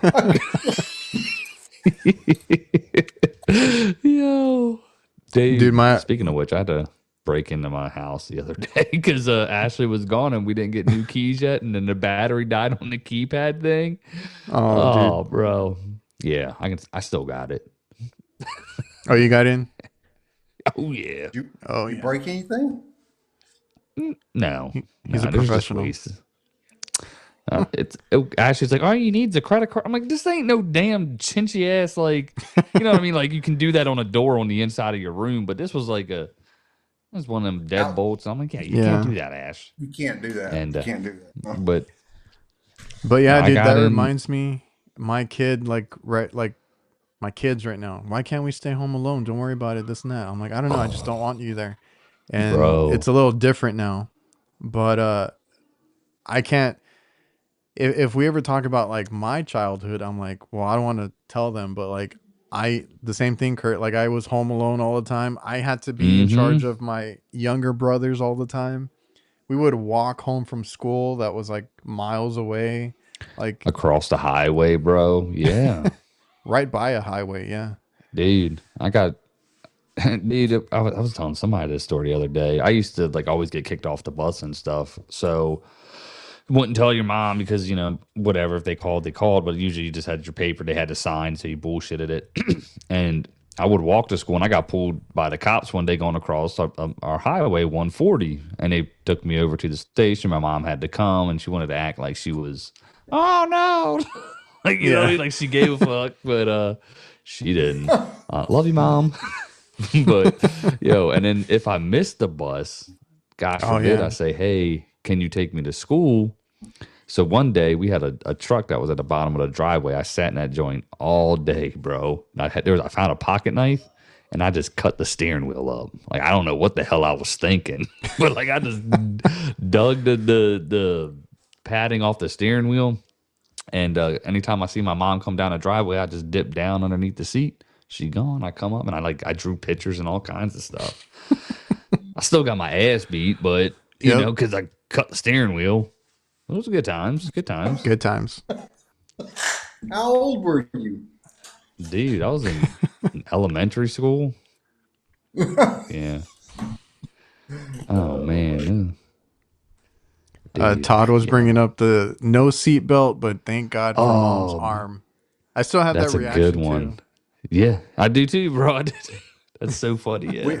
yo, Dude, dude. my Speaking of which, I had to break into my house the other day because Ashley was gone and we didn't get new keys yet, and then the battery died on the keypad thing. oh, Oh, dude. bro. Yeah, I can. I still got it. Oh, you got in? Oh yeah. you, Oh you yeah. break anything? No, He's a there's just professional. waste. Ashley's like, all you need is a credit card. I'm like, this ain't no damn chinchy ass, like, you know what I mean? Like, you can do that on a door on the inside of your room, but this was like it was one of them Out. deadbolts. I'm like, yeah, you can't Yeah. do that, Ash. You can't do that. And You can't do that. No. but But no, yeah, I dude, that got in, reminds me, my kid, like my kids right now. Why can't we stay home alone? Don't worry about it. This and that. I'm like, I don't know. I just don't want you there. And it's bro. a little different now. But I can't. If we ever talk about like my childhood, I'm like, well, I don't want to tell them, but like the same thing, Kurt. Like I was home alone all the time. I had to be in charge Mm-hmm. of my younger brothers all the time. We would walk home from school that was like miles away, like Across the highway, bro. Yeah, right by a highway. Yeah. dude. I got dude. I was telling somebody this story the other day. I used to like always get kicked off the bus and stuff. So wouldn't tell your mom because whatever, if they called, they called, but usually you just had your paper they had to sign, so you bullshitted it. And I would walk to school, and I got pulled by the cops one day going across our highway 140, and they took me over to the station. My mom had to come, and she wanted to act like she was, oh no, like what I Yeah. mean? Like she gave a fuck, but she didn't. Love you, mom. But and then if I missed the bus, God Oh forbid, I yeah. say, hey, can you take me to school? So one day we had a truck that was at the bottom of the driveway. I sat in that joint all day, bro. And I found a pocket knife and I just cut the steering wheel up. Like I don't know what the hell I was thinking, but like I just dug the padding off the steering wheel. And anytime I see my mom come down the driveway, I just dip down underneath the seat. She gone. I come up and I drew pictures and all kinds of stuff. I still got my ass beat, but Yep. because I cut the steering wheel. Those were good times. Good times. Good times. How old were you? Dude, I was in elementary school. Yeah. Oh man. Dude. Todd was Yeah. bringing up the no seatbelt, but thank God for mom's Oh, arm. I still have that that's a good reaction one. too. Yeah, I do too, bro. I do too. That's so funny. Yeah.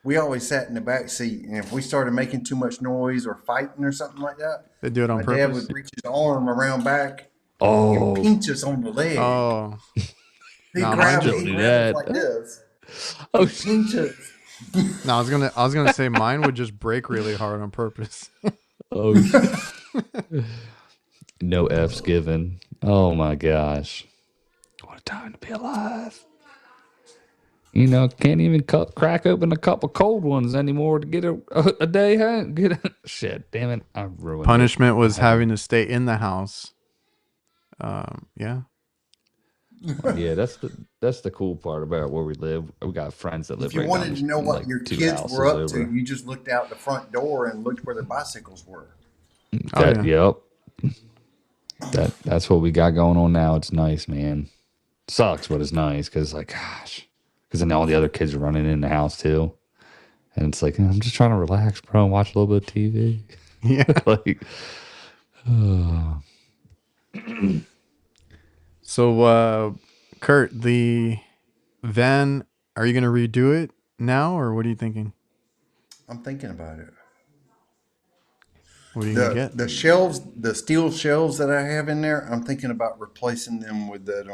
We always sat in the back seat, and if we started making too much noise or fighting or something like that, They do it on my dad purpose. would reach his arm around back and Oh, pinch us on the leg. Oh, He'd nah, grab mine. it, don't he'd do grab us that. like this. Oh, He'd pinch us. No, I was gonna say mine would just break really hard on purpose. oh. No F's given. Oh my gosh. What a time to be alive. Can't even crack open a couple cold ones anymore to get a day. Huh? Shit, damn it. I ruined Punishment it. was having to stay in the house. Yeah. Yeah, that's the cool part about where we live. We got friends that live If you right down wanted to know what like your two kids were houses up to, over. you just looked out the front door and looked where their bicycles were. Oh yeah. Yep. That's what we got going on now. It's nice, man. Sucks, but it's nice because gosh, because then all the other kids are running in the house too, and it's like I'm just trying to relax, bro, and watch a little bit of TV. Yeah. Like, So, Kurt, the van, are you gonna redo it now, or what are you thinking? I'm thinking about it. What are you gonna The get? the shelves, the steel shelves that I have in there, I'm thinking about replacing them with that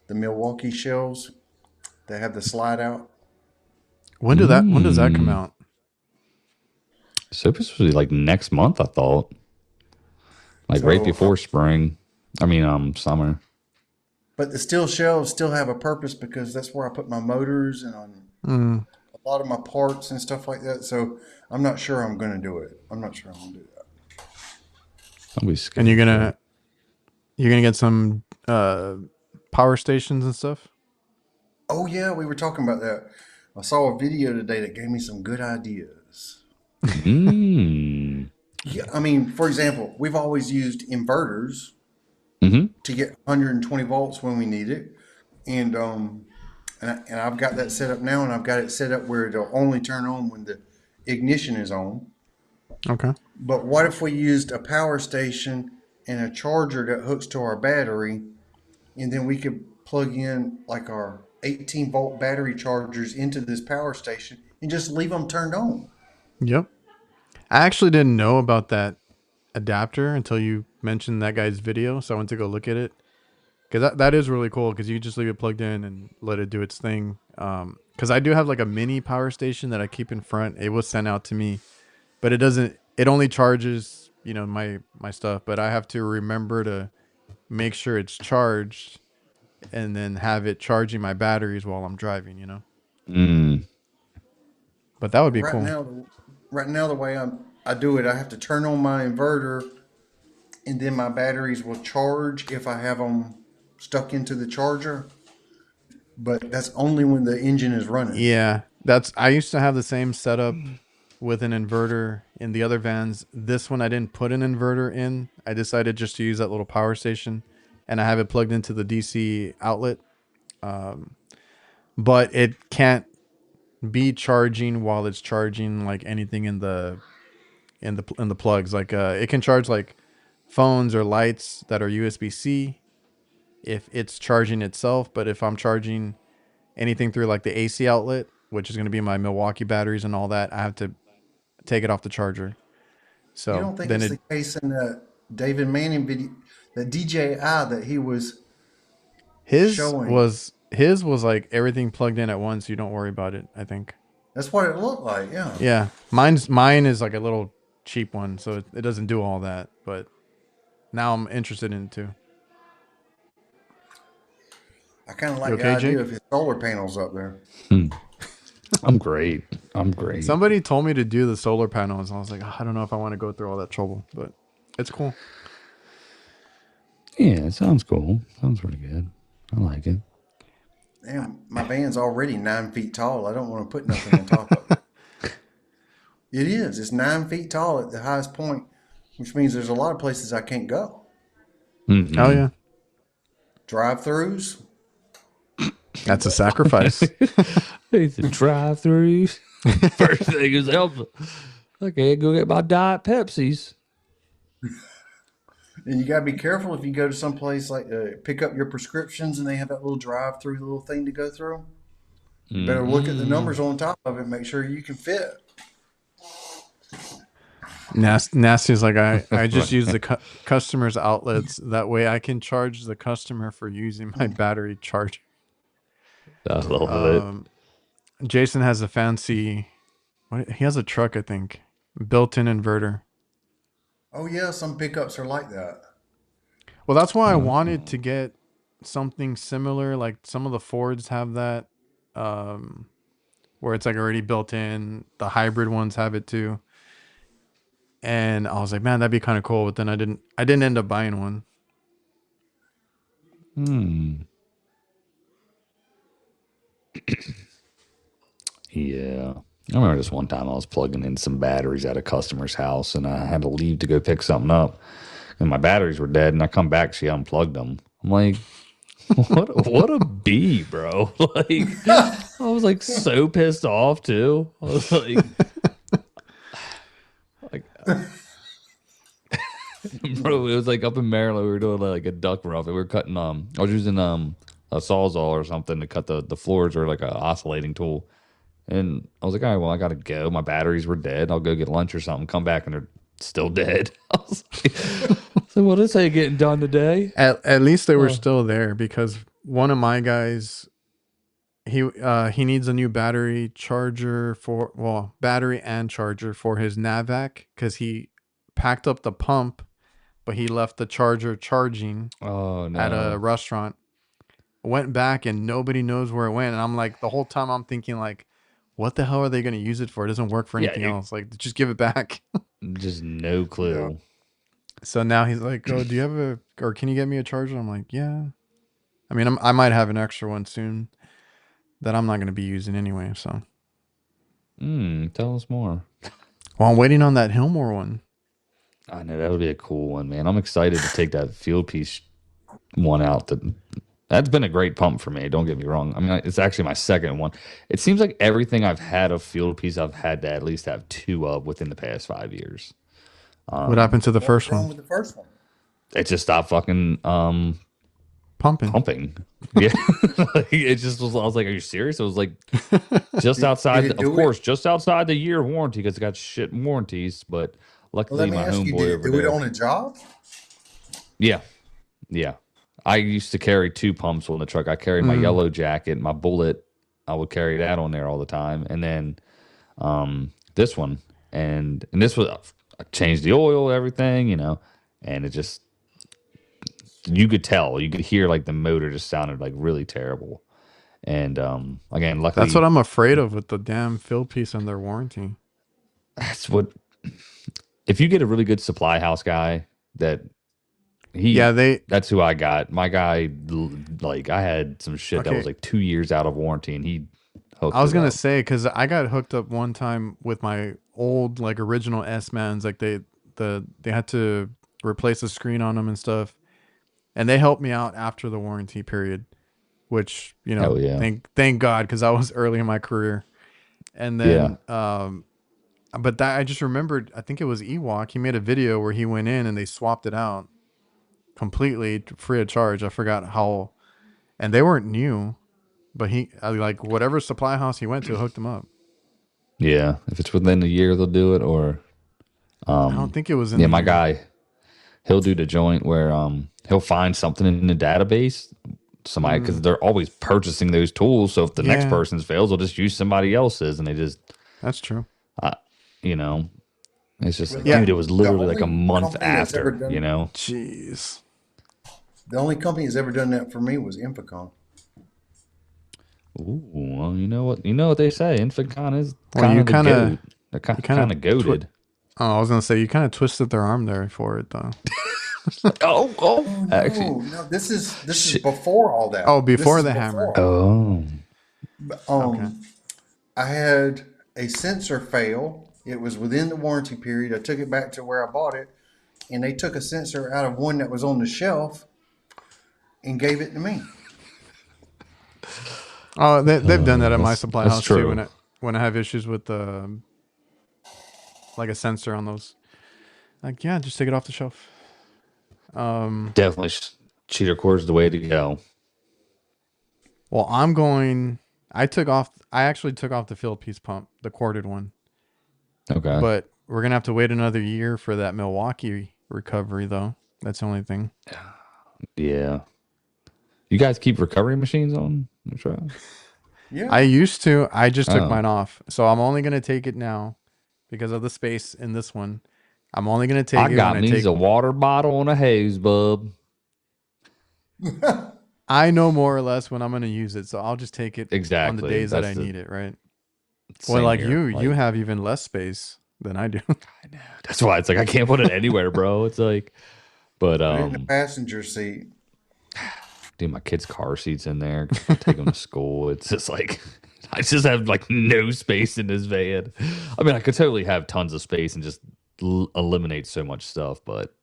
the Milwaukee shelves that have the slide out. When does that come mm. out? So this was like next month, I thought. Like right So, before spring. I mean, summer. but the steel shelves still have a purpose because that's where I put my motors and on Mm. a lot of my parts and stuff like that. So I'm not sure I'm going to do it. I'm not sure I'm going to do that. Don't be And scared, Kurt. you're gonna get some power stations and stuff. Oh yeah, we were talking about that. I saw a video today that gave me some good ideas. Mm. Yeah, I mean, for example, we've always used inverters Mm-hmm. to get 120 volts when we need it, and I've got that set up now, and I've got it set up where it'll only turn on when the ignition is on. Okay. But what if we used a power station and a charger that hooks to our battery, and then we could plug in like our 18-volt battery chargers into this power station and just leave them turned on? Yep. I actually didn't know about that adapter until you mentioned that guy's video, so I went to go look at it. Because that is really cool because you just leave it plugged in and let it do its thing. Because I do have like a mini power station that I keep in front. It was sent out to me, but it doesn't. It only charges, my stuff. But I have to remember to make sure it's charged and then have it charging my batteries while I'm driving. Mm. But that would be Right cool. now, right now the way I do it, I have to turn on my inverter, and then my batteries will charge if I have them stuck into the charger. But that's only when the engine is running. Yeah, I used to have the same setup with an inverter in the other vans. This one I didn't put an inverter in. I decided just to use that little power station, and I have it plugged into the DC outlet. But it can't be charging while it's charging like anything in the plugs. Like it can charge like phones or lights that are USB-C if it's charging itself. But if I'm charging anything through like the AC outlet, which is going to be my Milwaukee batteries and all that, I have to take it off the charger. You So don't think then it's the case in the David Manning video, the DJI that he was showing? his was like everything plugged in at once. You don't worry about it, I think. That's what it looked like. Yeah, Yeah. Mine is like a little cheap one, so it doesn't do all that. But now I'm interested in it too. I kind of You like the okay, idea Jake? of his solar panels up there. I'm great. I'm great. Somebody told me to do the solar panels. I was like, "Oh, I don't know if I want to go through all that trouble, but it's cool." Yeah, it sounds cool. Sounds pretty good. I like it. Damn, my van's already 9 feet tall. I don't want to put nothing on top of it. It is. It's 9 feet tall at the highest point, which means there's a lot of places I can't go. Oh yeah, Drive-throughs. that's a sacrifice. It's the drive-throughs. First thing is help. Okay, go get my Diet Pepsis. And you gotta be careful if you go to some place like pick up your prescriptions and they have that little drive-through little thing to go through. You better look at the numbers on top of it, and make sure you can fit. Nasty's like I just Right. use the customer's outlets. That way I can charge the customer for using my battery charger. I love it. Jason has a fancy. He has a truck, I think, built-in inverter. Oh yeah, some pickups are like that. Well, that's why I wanted Oh. to get something similar. Like some of the Fords have that, where it's like already built in. The hybrid ones have it too. And I was like, man, that'd be kind of cool. But then I didn't end up buying one. Hmm. Yeah. I remember this one time I was plugging in some batteries at a customer's house and I had to leave to go pick something up. And my batteries were dead and I come back, she unplugged them. I'm like, what a bee, bro. Like I was like so pissed off too. I was like Bro, it was like up in Maryland. We were doing like a duck run. We were cutting I was using a sawzall or something to cut the floors, or like a oscillating tool. And I was like, all right, well, I gotta go. My batteries were dead. I'll go get lunch or something. Come back and they're still dead. I was like, so well, this ain't getting done today. At least they were Oh. still there, because one of my guys, he needs a new battery charger for, well, battery and charger for his Navac, because he packed up the pump, but he left the charger charging Oh at a no. restaurant. Went back and nobody knows where it went. And I'm like, the whole time I'm thinking like, what the hell are they going to use it for? It doesn't work for Yeah, anything else. Like, just give it back. just no Yeah. clue. So now he's like, oh, do you have or can you get me a charger? I'm like, yeah. I mean, I might have an extra one soon that I'm not going to be using anyway. So, Tell us more. well, I'm waiting on that Hillmore one. I know that would be a cool one, man. I'm excited to take that field piece one out. That's been a great pump for me. Don't get me wrong. I mean, it's actually my second one. It seems like everything I've had of field piece, I've had to at least have two of within the past 5 years. What happened to the What was first wrong one? with the first one? It just stopped fucking Pumping. pumping. Yeah, it just was. I was like, "Are you serious?" It was like just outside. did it Of do course, just outside the year warranty because it got shit warranties. But Well, luckily, let me my ask you, homeboy did it over do it there. on a job? Yeah, yeah. I used to carry two pumps on the truck. I carried my yellow jacket, my bullet. I would carry that on there all the time, and then this one, and this was I changed the oil, everything, and it just you could tell, you could hear like the motor just sounded like really terrible. And again, That's what luckily, I'm afraid of with the damn field piece and their warranty. that's what if you get a really good supply house guy that Yeah, he they, that's who I got. My guy, like I had some shit that was okay. like 2 years out of warranty, and he I hooked was it going to up. say, because I got hooked up one time with my old, like, original S-Mans. Like, they had to replace the screen on them and stuff. And they helped me out after the warranty period, which, Hell yeah, thank God, because I was early in my career. And yeah, then, but that I just remembered, I think it was Ewok. He made a video where he went in and they swapped it out completely free of charge. I forgot how, and they weren't new, but like whatever supply house he went to hooked him up. yeah. If it's within a year, they'll do it. Or I don't think it was in yeah, the my year. guy, he'll do the joint where he'll find something in the database. Somebody, because they're always purchasing those tools. So if the next Yeah, person's fails, they'll just use somebody else's, and they just, that's true. uh, you know, it's just like, Yeah. dude, it was The literally like a only month company that's ever after, done Jeez. the only company that's ever done that for me was Infocom. Ooh, well, you know what they say. Infocon is Well, kind you of the kind of, goat. They're you kind of goaded. oh, I was gonna say you kind of twisted their arm there for it though. Oh, No, actually, no, this is shit. before all that. Oh, before This is the hammer. Oh, Okay. I had a sensor fail. It was within the warranty period. I took it back to where I bought it, and they took a sensor out of one that was on the shelf and gave it to me. Oh, they've done that at my that's supply that's house too. true. When I have issues with the like a sensor on those, like yeah, just take it off the shelf. Definitely, cheater core is the way to go. Well, I'm going. I actually took off the field piece pump, the corded one, Okay. but we're gonna have to wait another year for that Milwaukee recovery though. That's the only thing. Yeah. You guys keep recovery machines on the truck? Yeah. I used to. I just took Oh. mine off, so I'm only gonna take it now because of the space in this one. I'm only gonna take I it got when I me take. a water bottle and a hose, bub. I know more or less when I'm gonna use it, so I'll just take it on the Exactly. days that That's I the need it. Right. Well, same like here. you have even less space than I do. That's why it's like I can't put it anywhere, bro. It's like, but Put it in the passenger seat. dude, my kids' car seats in there. I take them to school. It's just like I just have like no space in this van. I mean, I could totally have tons of space and just eliminate so much stuff, but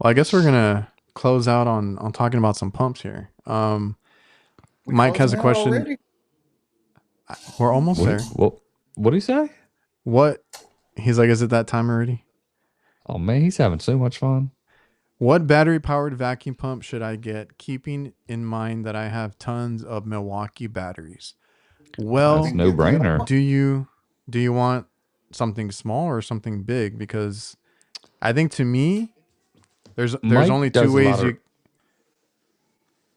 Well, I guess we're gonna close out on talking about some pumps here. We Mike has a closing out question. already? We're almost there. What do you say? What? He's like, is it that time already? Oh man, he's having so much fun. What battery-powered vacuum pump should I get, keeping in mind that I have tons of Milwaukee batteries? That's Then Well, no get the brainer. do you want something small or something big? Because I think to me, there's Mike only two does a lot ways of. you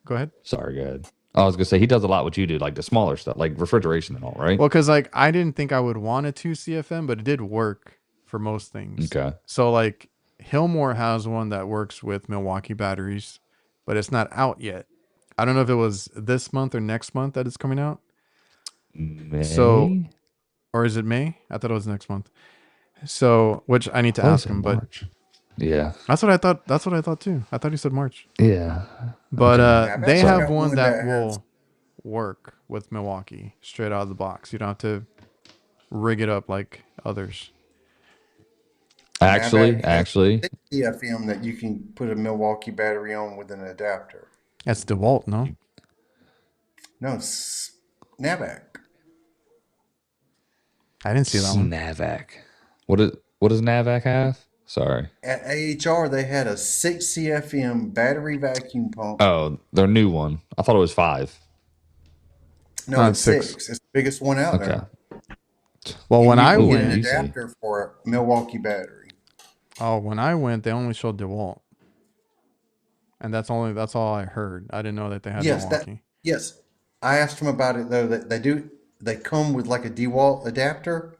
go ahead. Sorry, go ahead. I was gonna say he does a lot what you do, like the smaller stuff, like refrigeration and all, right? Well, because like I didn't think I would want a 2 CFM, but it did work for most things. Okay. So like Hillmore has one that works with Milwaukee batteries, but it's not out yet. I don't know if it was this month or next month that it's coming out. So, May. or is it May? I thought it was next month. So, which I need to Oh, ask it's in him, but March. Yeah. that's what I thought. That's what I thought too. I thought he said March. Yeah. But Okay. Yeah, I've they actually have got one one that that has. will work with Milwaukee straight out of the box. You don't have to rig it up like others. Actually, Navac has actually, 6 CFM that you can put a Milwaukee battery on with an adapter. That's DeWalt, no? No, Navac. I didn't see that one. Snavac. What does Navac have? Sorry. At AHR, they had a 6 CFM battery vacuum pump. Oh, their new one. I thought it was 5. No, it's It's 6. 6. It's the biggest one out Okay. there. Well, And when you I can get an went, easy. adapter for a Milwaukee battery. they only showed DeWalt, and that's all I heard. I didn't know that they had Yes, Milwaukee. yes. I asked them about it though. That they come with like a DeWalt adapter,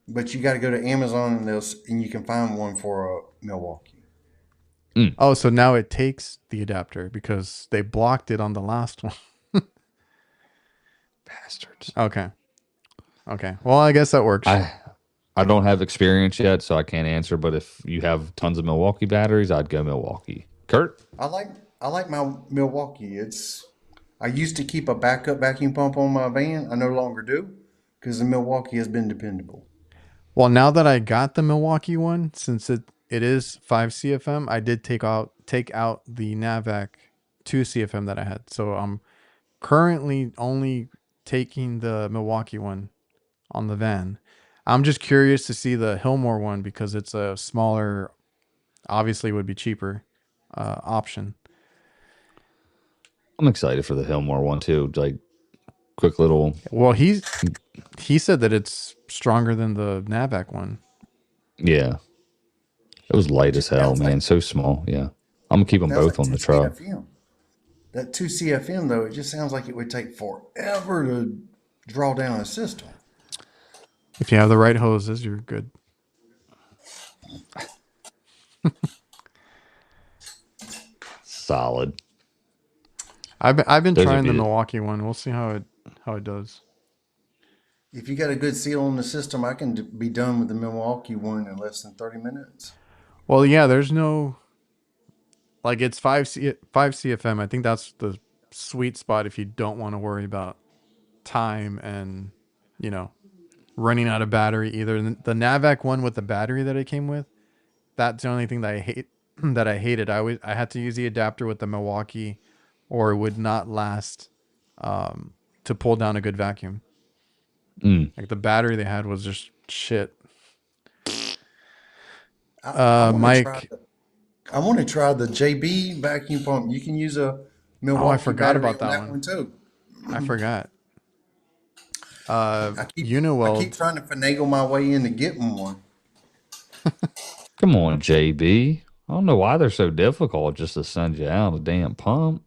but you got to go to Amazon and you can find one for a Milwaukee. Oh, so now it takes the adapter because they blocked it on the last one. Bastards. Okay. Well, I guess that works. I don't have experience yet, so I can't answer. But if you have tons of Milwaukee batteries, I'd go Milwaukee. Kurt? I like my Milwaukee. I used to keep a backup vacuum pump on my van. I no longer do because the Milwaukee has been dependable. Well, now that I got the Milwaukee one, since it is 5 CFM, I did take out the Navac 2 CFM that I had. So I'm currently only taking the Milwaukee one on the van. I'm just curious to see the Hillmore one because it's a smaller, obviously would be cheaper option. I'm excited for the Hillmore one too. Like quick little. Well, he said that it's stronger than the Navac one. Yeah. It was light as Just hell, sounds man. like So small. Yeah. I'm gonna keep them sounds both like on the 2 truck. CFM. That 2 CFM though, it just sounds like it would take forever to draw down a system. If you have the right hoses, you're good. Solid. I've been Those would trying be the the- Milwaukee one. We'll see how it does. If you got a good seal on the system, I can be done with the Milwaukee one in less than 30 minutes. Well, yeah, there's no like it's 5 CFM. I think that's the sweet spot if you don't want to worry about time and running out of battery either. The Navac one with the battery that it came with, that's the only thing that I hate that I hated. I had to use the adapter with the Milwaukee or it would not last to pull down a good vacuum. Like the battery they had was just shit. I want to Mike, I want to try the JB vacuum pump. You can use a Milwaukee forgot battery about on that that one. one too. I forgot. I keep Uniweld. trying to finagle my way into getting one. Come on, JB. I don't know why they're so difficult just to send you out a damn pump.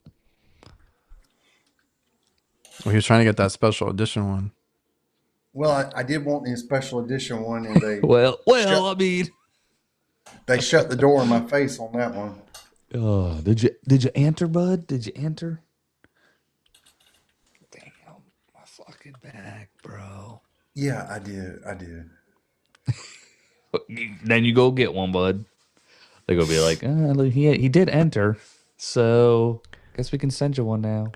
Well, he was trying to get that special edition one. Well, I did want the special edition one, and Well, shut, I mean, they shut the door in my face on that one. did you enter, bud? Did you enter? Damn, my fucking back, bro. Yeah, I did. I did. Then you go get one, bud. They go be like, look, he did enter, so guess we can send you one now.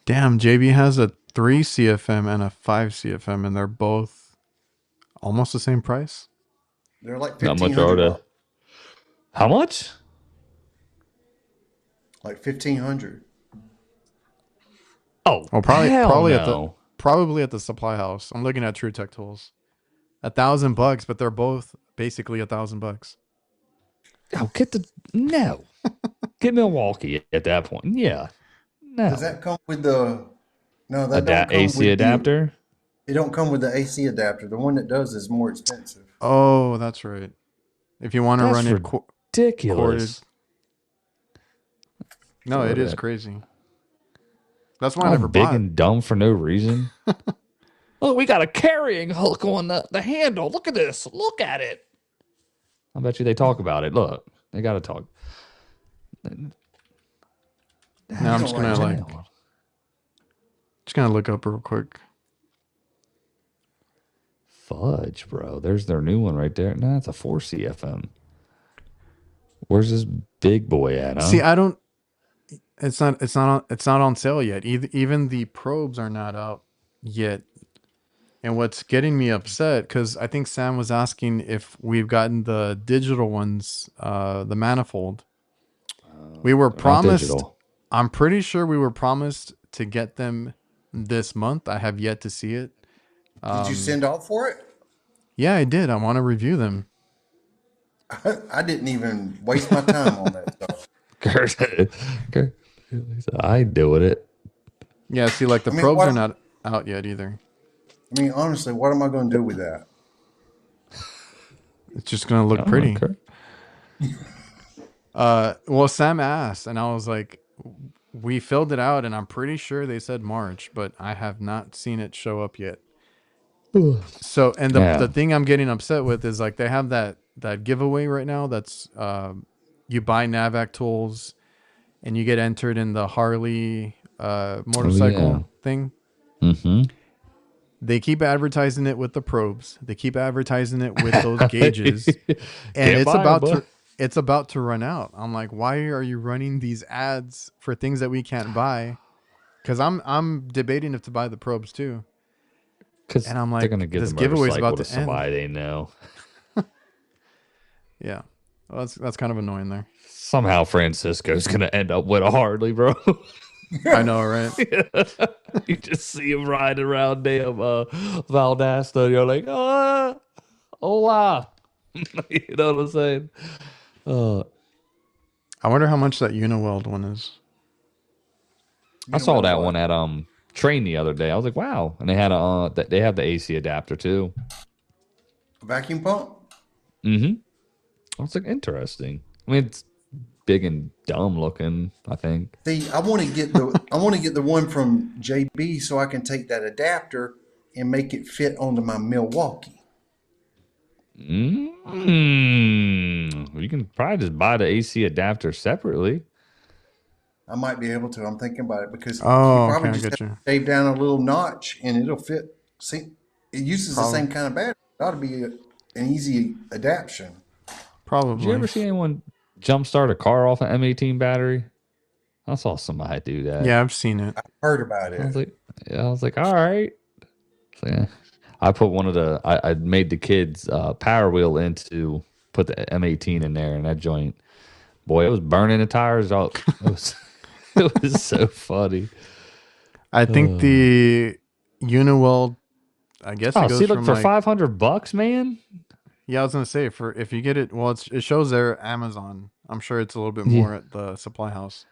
Damn, JB has a 3 CFM and a 5 CFM, and they're both almost the same price. They're like Not much are $1,500. they? How much? Like 1,500. Oh, Well, hell probably at the supply house. I'm looking at True Tech Tools. $1,000, but they're both basically $1,000. Oh, get the no. Get Milwaukee at that point. Yeah. Does No. that come with the? No, that don't come AC with the. adapter. It don't come with the AC adapter. The one that does is more expensive. Oh, that's right. If you want to That's run it corded. ridiculous. No, Look it at is that. crazy. That's why I All never big bought. and dumb for no reason. Oh, we got a carrying hook on the handle. Look at this. Look at it. I bet you they talk about it. Look, they got to talk. Now You I'm don't just like gonna Jack. look up real quick. Fudge, bro. There's their new one right there. No, it's a 4 CFM. Where's this big boy at, huh? See, I don't. It's not on sale yet. Even the probes are not out yet. And what's getting me upset, because I think Sam was asking if we've gotten the digital ones, the manifold. We were They're not promised. digital. I'm pretty sure we were promised to get them this month. I have yet to see it. Did you send off for it? Yeah, I did. I want to review them. I didn't even waste my time on that stuff. I do it. Yeah, see, like the I mean, probes are what? not out yet either. I mean, honestly, what am I going to do with that? It's just gonna look Oh, pretty. okay. Well, Sam asked, and I was like, we filled it out, and I'm pretty sure they said March, but I have not seen it show up yet. So, and the Yeah. thing I'm getting upset with is like they have that giveaway right now. That's you buy Navac tools, and you get entered in the Harley Oh, yeah. motorcycle thing. Mm-hmm. They keep advertising it with the probes. They keep advertising it with those gauges, and Can't buy 'em, bud. it's about to run out. I'm like, why are you running these ads for things that we can't buy? Because I'm debating if to buy the probes too, Because and I'm they're like, gonna give the this giveaway is motorcycle about to to end. somebody they know. Yeah, well, that's kind of annoying there. Somehow Francisco's gonna end up with a Harley, bro. I know, right? You just see him riding around damn Valdosta, and you're like, oh, hola. You know what I'm saying? Uh, I wonder how much that Uniweld one is. I You know saw that what? one at Train the other day. I was like, wow, and they had they have the AC adapter too. A vacuum pump? Mm-hmm. I was like, interesting. I mean, it's big and dumb looking, I think. See, I want to get the one from JB so I can take that adapter and make it fit onto my Milwaukee. You can probably just buy the AC adapter separately. I might be able to. I'm thinking about it because you Oh, okay, probably I just get have to you. shave down a little notch and it'll fit. See, it uses the Probably, same kind of battery. It ought to be an easy adaptation. Did you probably. ever see anyone jumpstart a car off an M18 battery? I saw somebody do that. Yeah, I've seen it. Heard about I was it. like, yeah, I was like, all right. So, yeah. I put one of I made the kids power wheel into put the M18 in there and that joint. Boy, it was burning the tires up. It was it was so funny. I think the Uniweld. I guess it Oh, see, goes look from for like. $500, man. Yeah, I was gonna say for if you get it, well, it shows there Amazon. I'm sure it's a little bit Yeah, more at the supply house.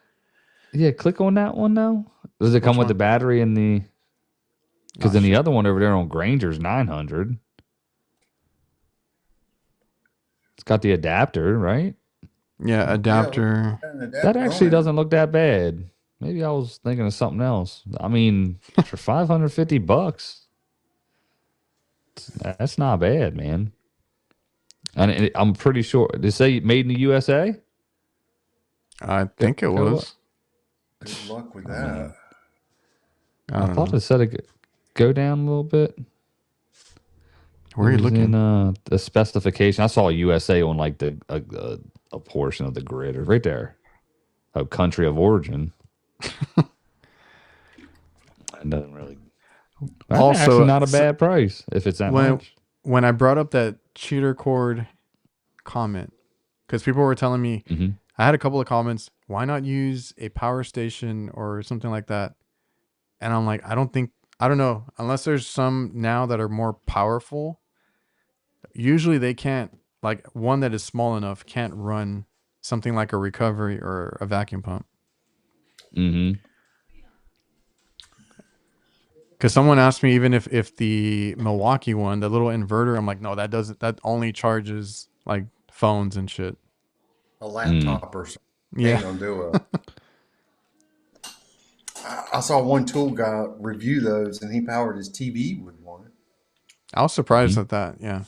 yeah. Click on that one now. Does it come Which with the one? battery and the? Because Oh then the shit. other one over there on Granger's 900. It's got the adapter, right? Yeah, Yeah, adapter. an That adapter on actually it. doesn't look that bad. Maybe I was thinking of something else. I mean, for $550, that's not bad, man. And I'm pretty sure. Did it say made in the USA? I Go, think it go look. was. Good luck with I that. mean, I I don't thought know. it said it go down a little bit. It Where are you was in looking? the specification. I saw USA on like a portion of the grid, or right there. Oh, country of origin. It doesn't really. That's actually Also, not a bad price if it's that when much. when I brought up that cheater cord comment, because people were telling me, Hmm. I had a couple of comments. Why not use a power station or something like that? And I'm like, I don't know, unless there's some now that are more powerful. Usually they can't, like one that is small enough can't run something like a recovery or a vacuum pump. Mm-hmm. Because someone asked me even if the Milwaukee one, the little inverter, I'm like, no, that doesn't. That only charges like phones and shit. A Mm. laptop or something. Yeah. Ain't gonna do it. I saw one tool guy review those, and he powered his TV with one. I was surprised Mm-hmm. at that. Yeah.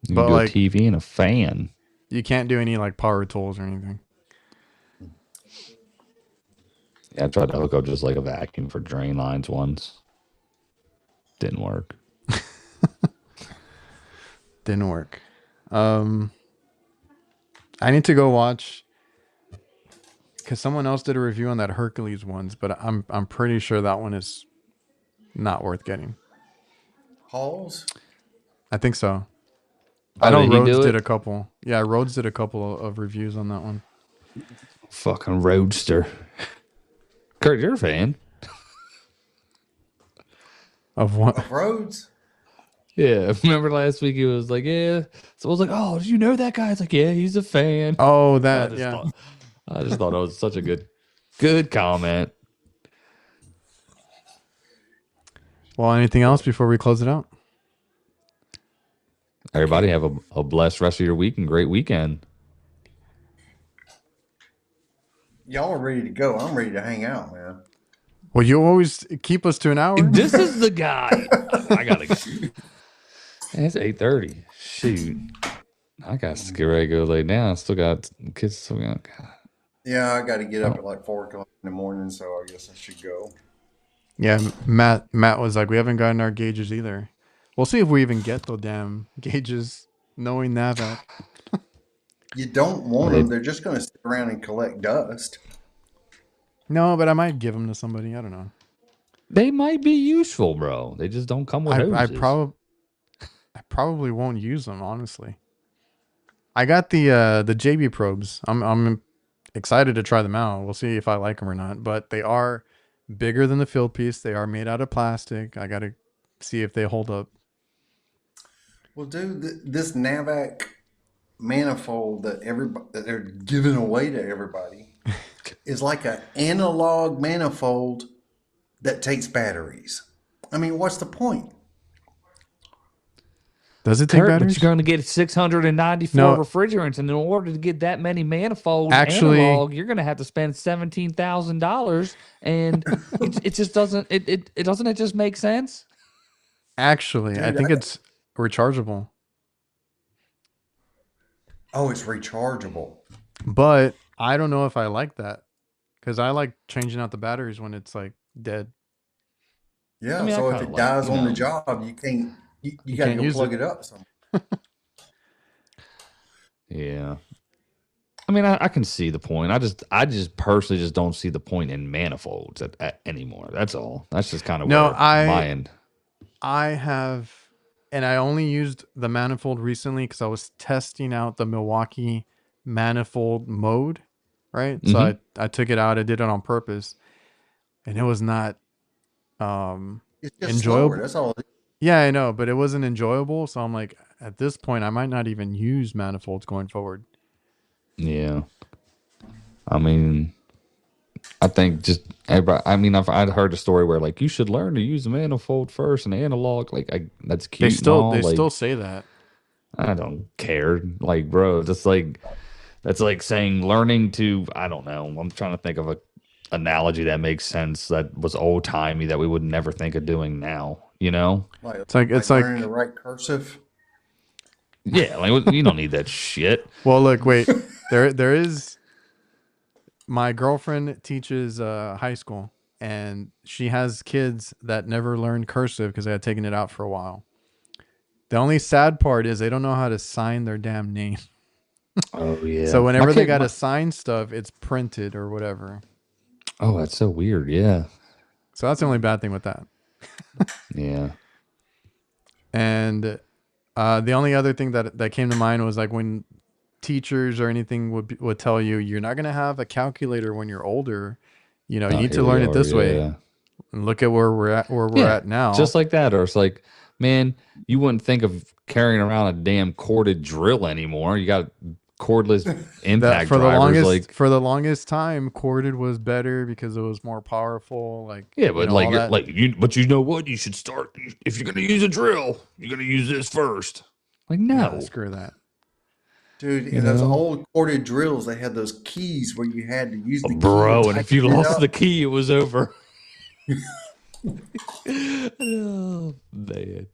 You can But do a like, TV and a fan. you can't do any like power tools or anything. Yeah, I tried to hook up just like a vacuum for drain lines once. Didn't work. Didn't work. I need to go watch because someone else did a review on that Hercules ones, but I'm pretty sure that one is not worth getting. Halls? I think so. I Oh, know did he Rhodes do did it? a couple. Yeah, Rhodes did a couple of reviews on that one. Fucking roadster. Kurt, you're a fan. Of what? Of Rhodes? Yeah, remember last week he was like, yeah. So I was like, oh, did you know that guy? It's like, yeah, he's a fan. Oh, I that just yeah. thought, I just thought it was such a good comment. Well, anything else before we close it out? Everybody have a blessed rest of your week and great weekend. Y'all are ready to go. I'm ready to hang out, man. Well, you always keep us to an hour. This is the guy. I gotta go. It's 8:30. Shoot, I got to get ready to go lay down. I still got kids. Still got. God. Yeah, I got to get up Oh, at like 4 o'clock in the morning, so I guess I should go. Yeah, Matt was like, we haven't gotten our gauges either. We'll see if we even get the damn gauges, knowing NAVAC. You don't want they them. They're just going to sit around and collect dust. No, but I might give them to somebody. I don't know. they might be useful, bro. They just don't come with I hoses. I probably won't use them, honestly. I got the JB probes. I'm excited to try them out. We'll see if I like them or not. But they are bigger than the field piece. They are made out of plastic. I gotta see if they hold up. Well, dude, this NAVAC manifold that they're giving away to everybody is like an analog manifold that takes batteries. I mean, what's the point? Does it take Kurt, but batteries? you're going to get 694 No, refrigerants, and in order to get that many manifolds actually, analog, you're going to have to spend $17,000, and it just doesn't it doesn't it just make sense? I Dude, think it's rechargeable. oh, it's rechargeable. But I don't know if I like that because I like changing out the batteries when it's like dead. I Yeah, mean, I so if kind of it like dies on the job, you You got to can't go use plug it. it up somewhere. yeah. I mean, I can see the point. I just personally just don't see the point in manifolds anymore. That's all. That's just kind of No, where my end. I have, and I only used the manifold recently because I was testing out the Milwaukee manifold mode, right? So Hmm. I took it out. I did it on purpose, and it was not um It's just slower. enjoyable. That's all. Yeah, I know, but it wasn't enjoyable. So I'm like, at this point, I might not even use manifolds going forward. Yeah. I mean, I think just everybody. I mean, I'd heard a story where like you should learn to use a manifold first and analog. Like that's cute and all. They Like still say that. I don't care. Like bro, just like that's like saying learning to. I don't know. I'm trying to think of a analogy that makes sense. That was old timey that we would never think of doing now. You know? Like It's learning to like, write cursive. Yeah. Like you don't need that shit. well, look, wait, there is. My girlfriend teaches high school, and she has kids that never learned cursive because they had taken it out for a while. The only sad part is they don't know how to sign their damn name. Oh So yeah. My whenever they kid. got to sign stuff, it's printed or whatever. Oh, that's so weird. Yeah. So that's the only bad thing with that. Yeah. And the only other thing that came to mind was like when teachers or anything would tell you you're not going to have a calculator when you're older. You know, you Oh, need here to we learn it are. this way. Yeah. And look at where we're Yeah, at now. just like that. Or it's like, man, you wouldn't think of carrying around a damn corded drill anymore. You got cordless impact For the drivers, longest like time, corded was better because it was more powerful. Like, yeah, you but know, like all you're that. like you, but you know what? You should start if you're gonna use a drill, you're gonna use this first. Like Nah, no, screw that. Dude, you in those know, old corded drills, they had those keys where you had to use the key to bro. And if you tighten it lost the up. key, it was over. Oh man,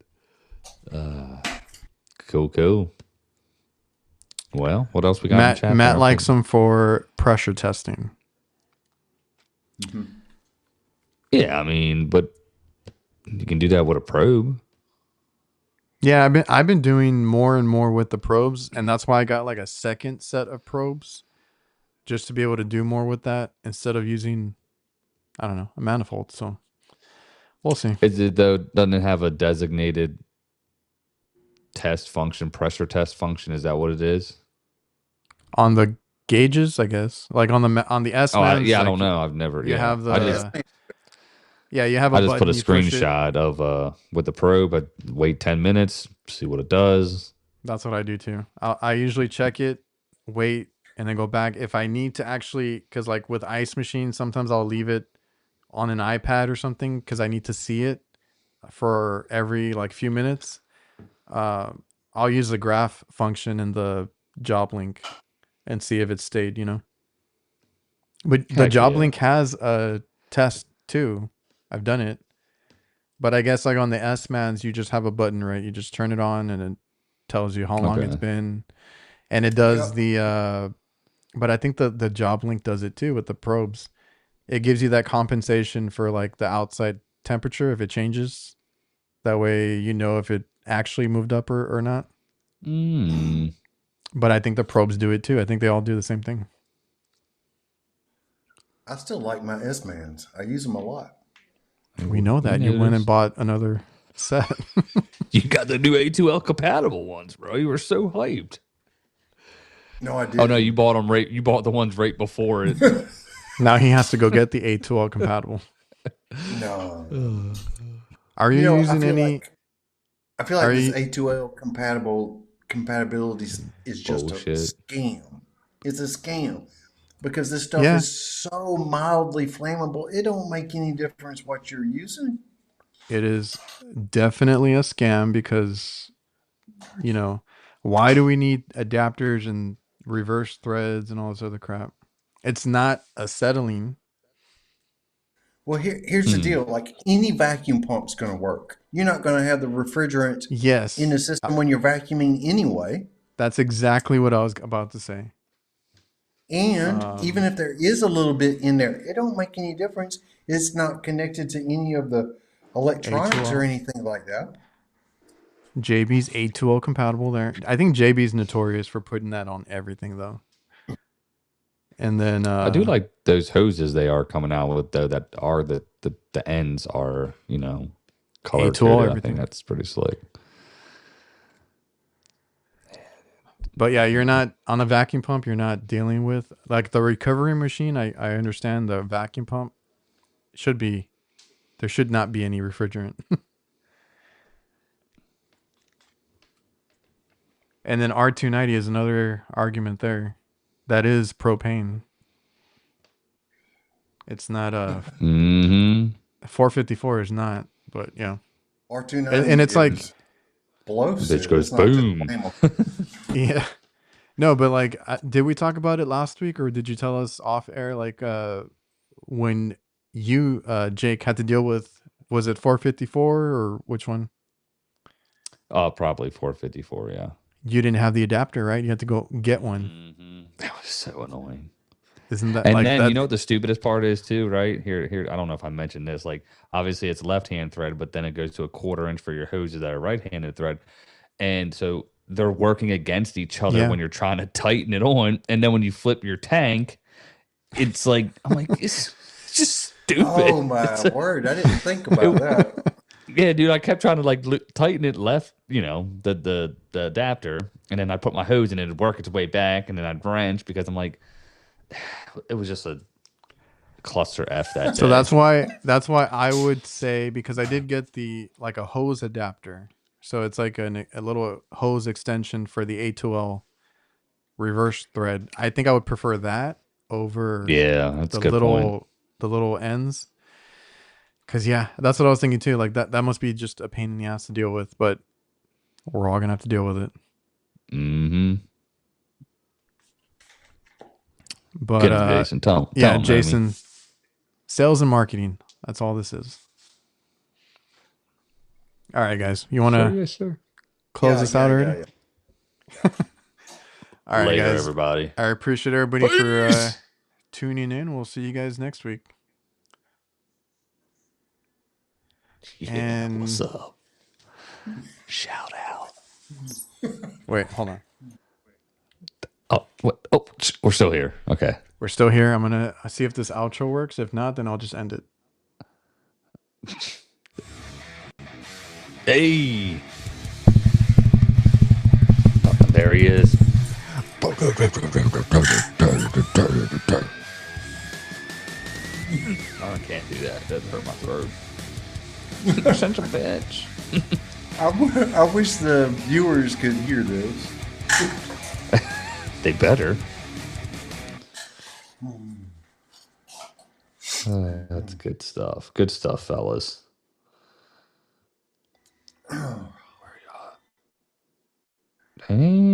cool. Well, what else we got in chat Matt there? likes them for pressure testing. Yeah, I mean, but you can do that with a probe. Yeah, I've been doing more and more with the probes, and that's why I got like a second set of probes just to be able to do more with that instead of using, I don't know, a manifold. So we'll see. Is it though? Doesn't it have a designated test function, pressure test function? Is that what it is? On the gauges, I guess, like on the S Oh, mans, yeah, I like don't know. I've never. you Yeah, have Yes, the man. you have a I just put a button, you push it. screenshot of with the probe. I wait 10 minutes, see what it does. That's what I do too. I usually check it, wait, and then go back if I need to actually, because like with ice machines, sometimes I'll leave it on an iPad or something because I need to see it for every like few minutes. Uh, I'll use the graph function in the job link and see if it stayed, you know. But the Heck job yeah. link has a test too. I've done it. But I guess like on the S-Mans, you just have a button, right? You just turn it on and it tells you how long it's Okay. been. And it does Yep. the but I think the job link does it too with the probes. It gives you that compensation for like the outside temperature if it changes. That way you know if it actually moved up or not. Mm. But I think the probes do it too. I think they all do the same thing. I still like my S-Mans. I use them a lot. We know that. You went and bought another set. You got the new A2L compatible ones, bro. You were so hyped. No, I Oh didn't. no, you bought them right. You bought the ones right before it. Now he has to go get the A2L compatible. No. Are you You know, using any? I feel Are like this you? A2L compatibility is just a Bullshit. scam. It's a scam because this stuff Yeah, is so mildly flammable. It don't make any difference what you're using. it is definitely a scam because, you know, why do we need adapters and reverse threads and all this other crap? It's not acetylene. Well, here's the Hmm. deal. Like any vacuum pump's going to work. You're not going to have the refrigerant in Yes, the system when you're vacuuming anyway. that's exactly what I was about to say. And even if there is a little bit in there, it don't make any difference. It's not connected to any of the electronics or A2L. anything like that. JB's A2L compatible there. I think JB's notorious for putting that on everything though. And then I do like those hoses they are coming out with though. That are the ends are color A2L coded. I think everything. that's pretty slick. But yeah, you're not on a vacuum pump. You're not dealing with like the recovery machine. I understand the vacuum pump should be there should not be any refrigerant. And then R290 is another argument there. That is propane. It's not a Mm-hmm. 454 is not, but yeah. R290 And it's like blows Bitch it. goes It's not just boom. flammable. yeah. No, but like did we talk about it last week or did you tell us off air like when you Jake had to deal with was it 454 or which one? Probably 454. Yeah. You didn't have the adapter, right? You had to go get one. Mm-hmm. That was so annoying. Isn't that And like then that? you know what the stupidest part is too, right? Here. I don't know if I mentioned this. Like, obviously it's left-hand thread, but then it goes to a 1/4 inch for your hoses that are right-handed thread, and so they're working against each other Yeah. when you're trying to tighten it on. And then when you flip your tank, it's like I'm like it's just stupid. Oh my It's word! I didn't think about that. yeah, dude. I kept trying to like tighten it left, the adapter, and then I put my hose in it, it'd work its way back, and then I'd wrench because I'm like. It was just a cluster F that So day. that's why I would say because I did get the like a hose adapter. So it's like a little hose extension for the A2L reverse thread. I think I would prefer that over Yeah, that's a the good point. little ends. Cause yeah, that's what I was thinking too. Like that must be just a pain in the ass to deal with, but we're all gonna have to deal with it. Mm-hmm. But Get him, Jason. Tell yeah, him, homie. Jason, sales and marketing. That's all this is. All right, guys. You wanna Yes, sir. close this out already? All right, Later, guys. everybody. I appreciate everybody for Peace. tuning in. We'll see you guys next week. Yeah, And what's up? Shout out. wait, hold on. Oh, what? Oh, we're still here. Okay. We're still here. I'm gonna see if this outro works. If not, then I'll just end it. Hey. Oh, there he is. Oh, I can't do that. That hurt my throat. You're such a bitch. I wish the viewers could hear this. They better. That's good stuff. Good stuff, fellas. Where are y'all? Dang.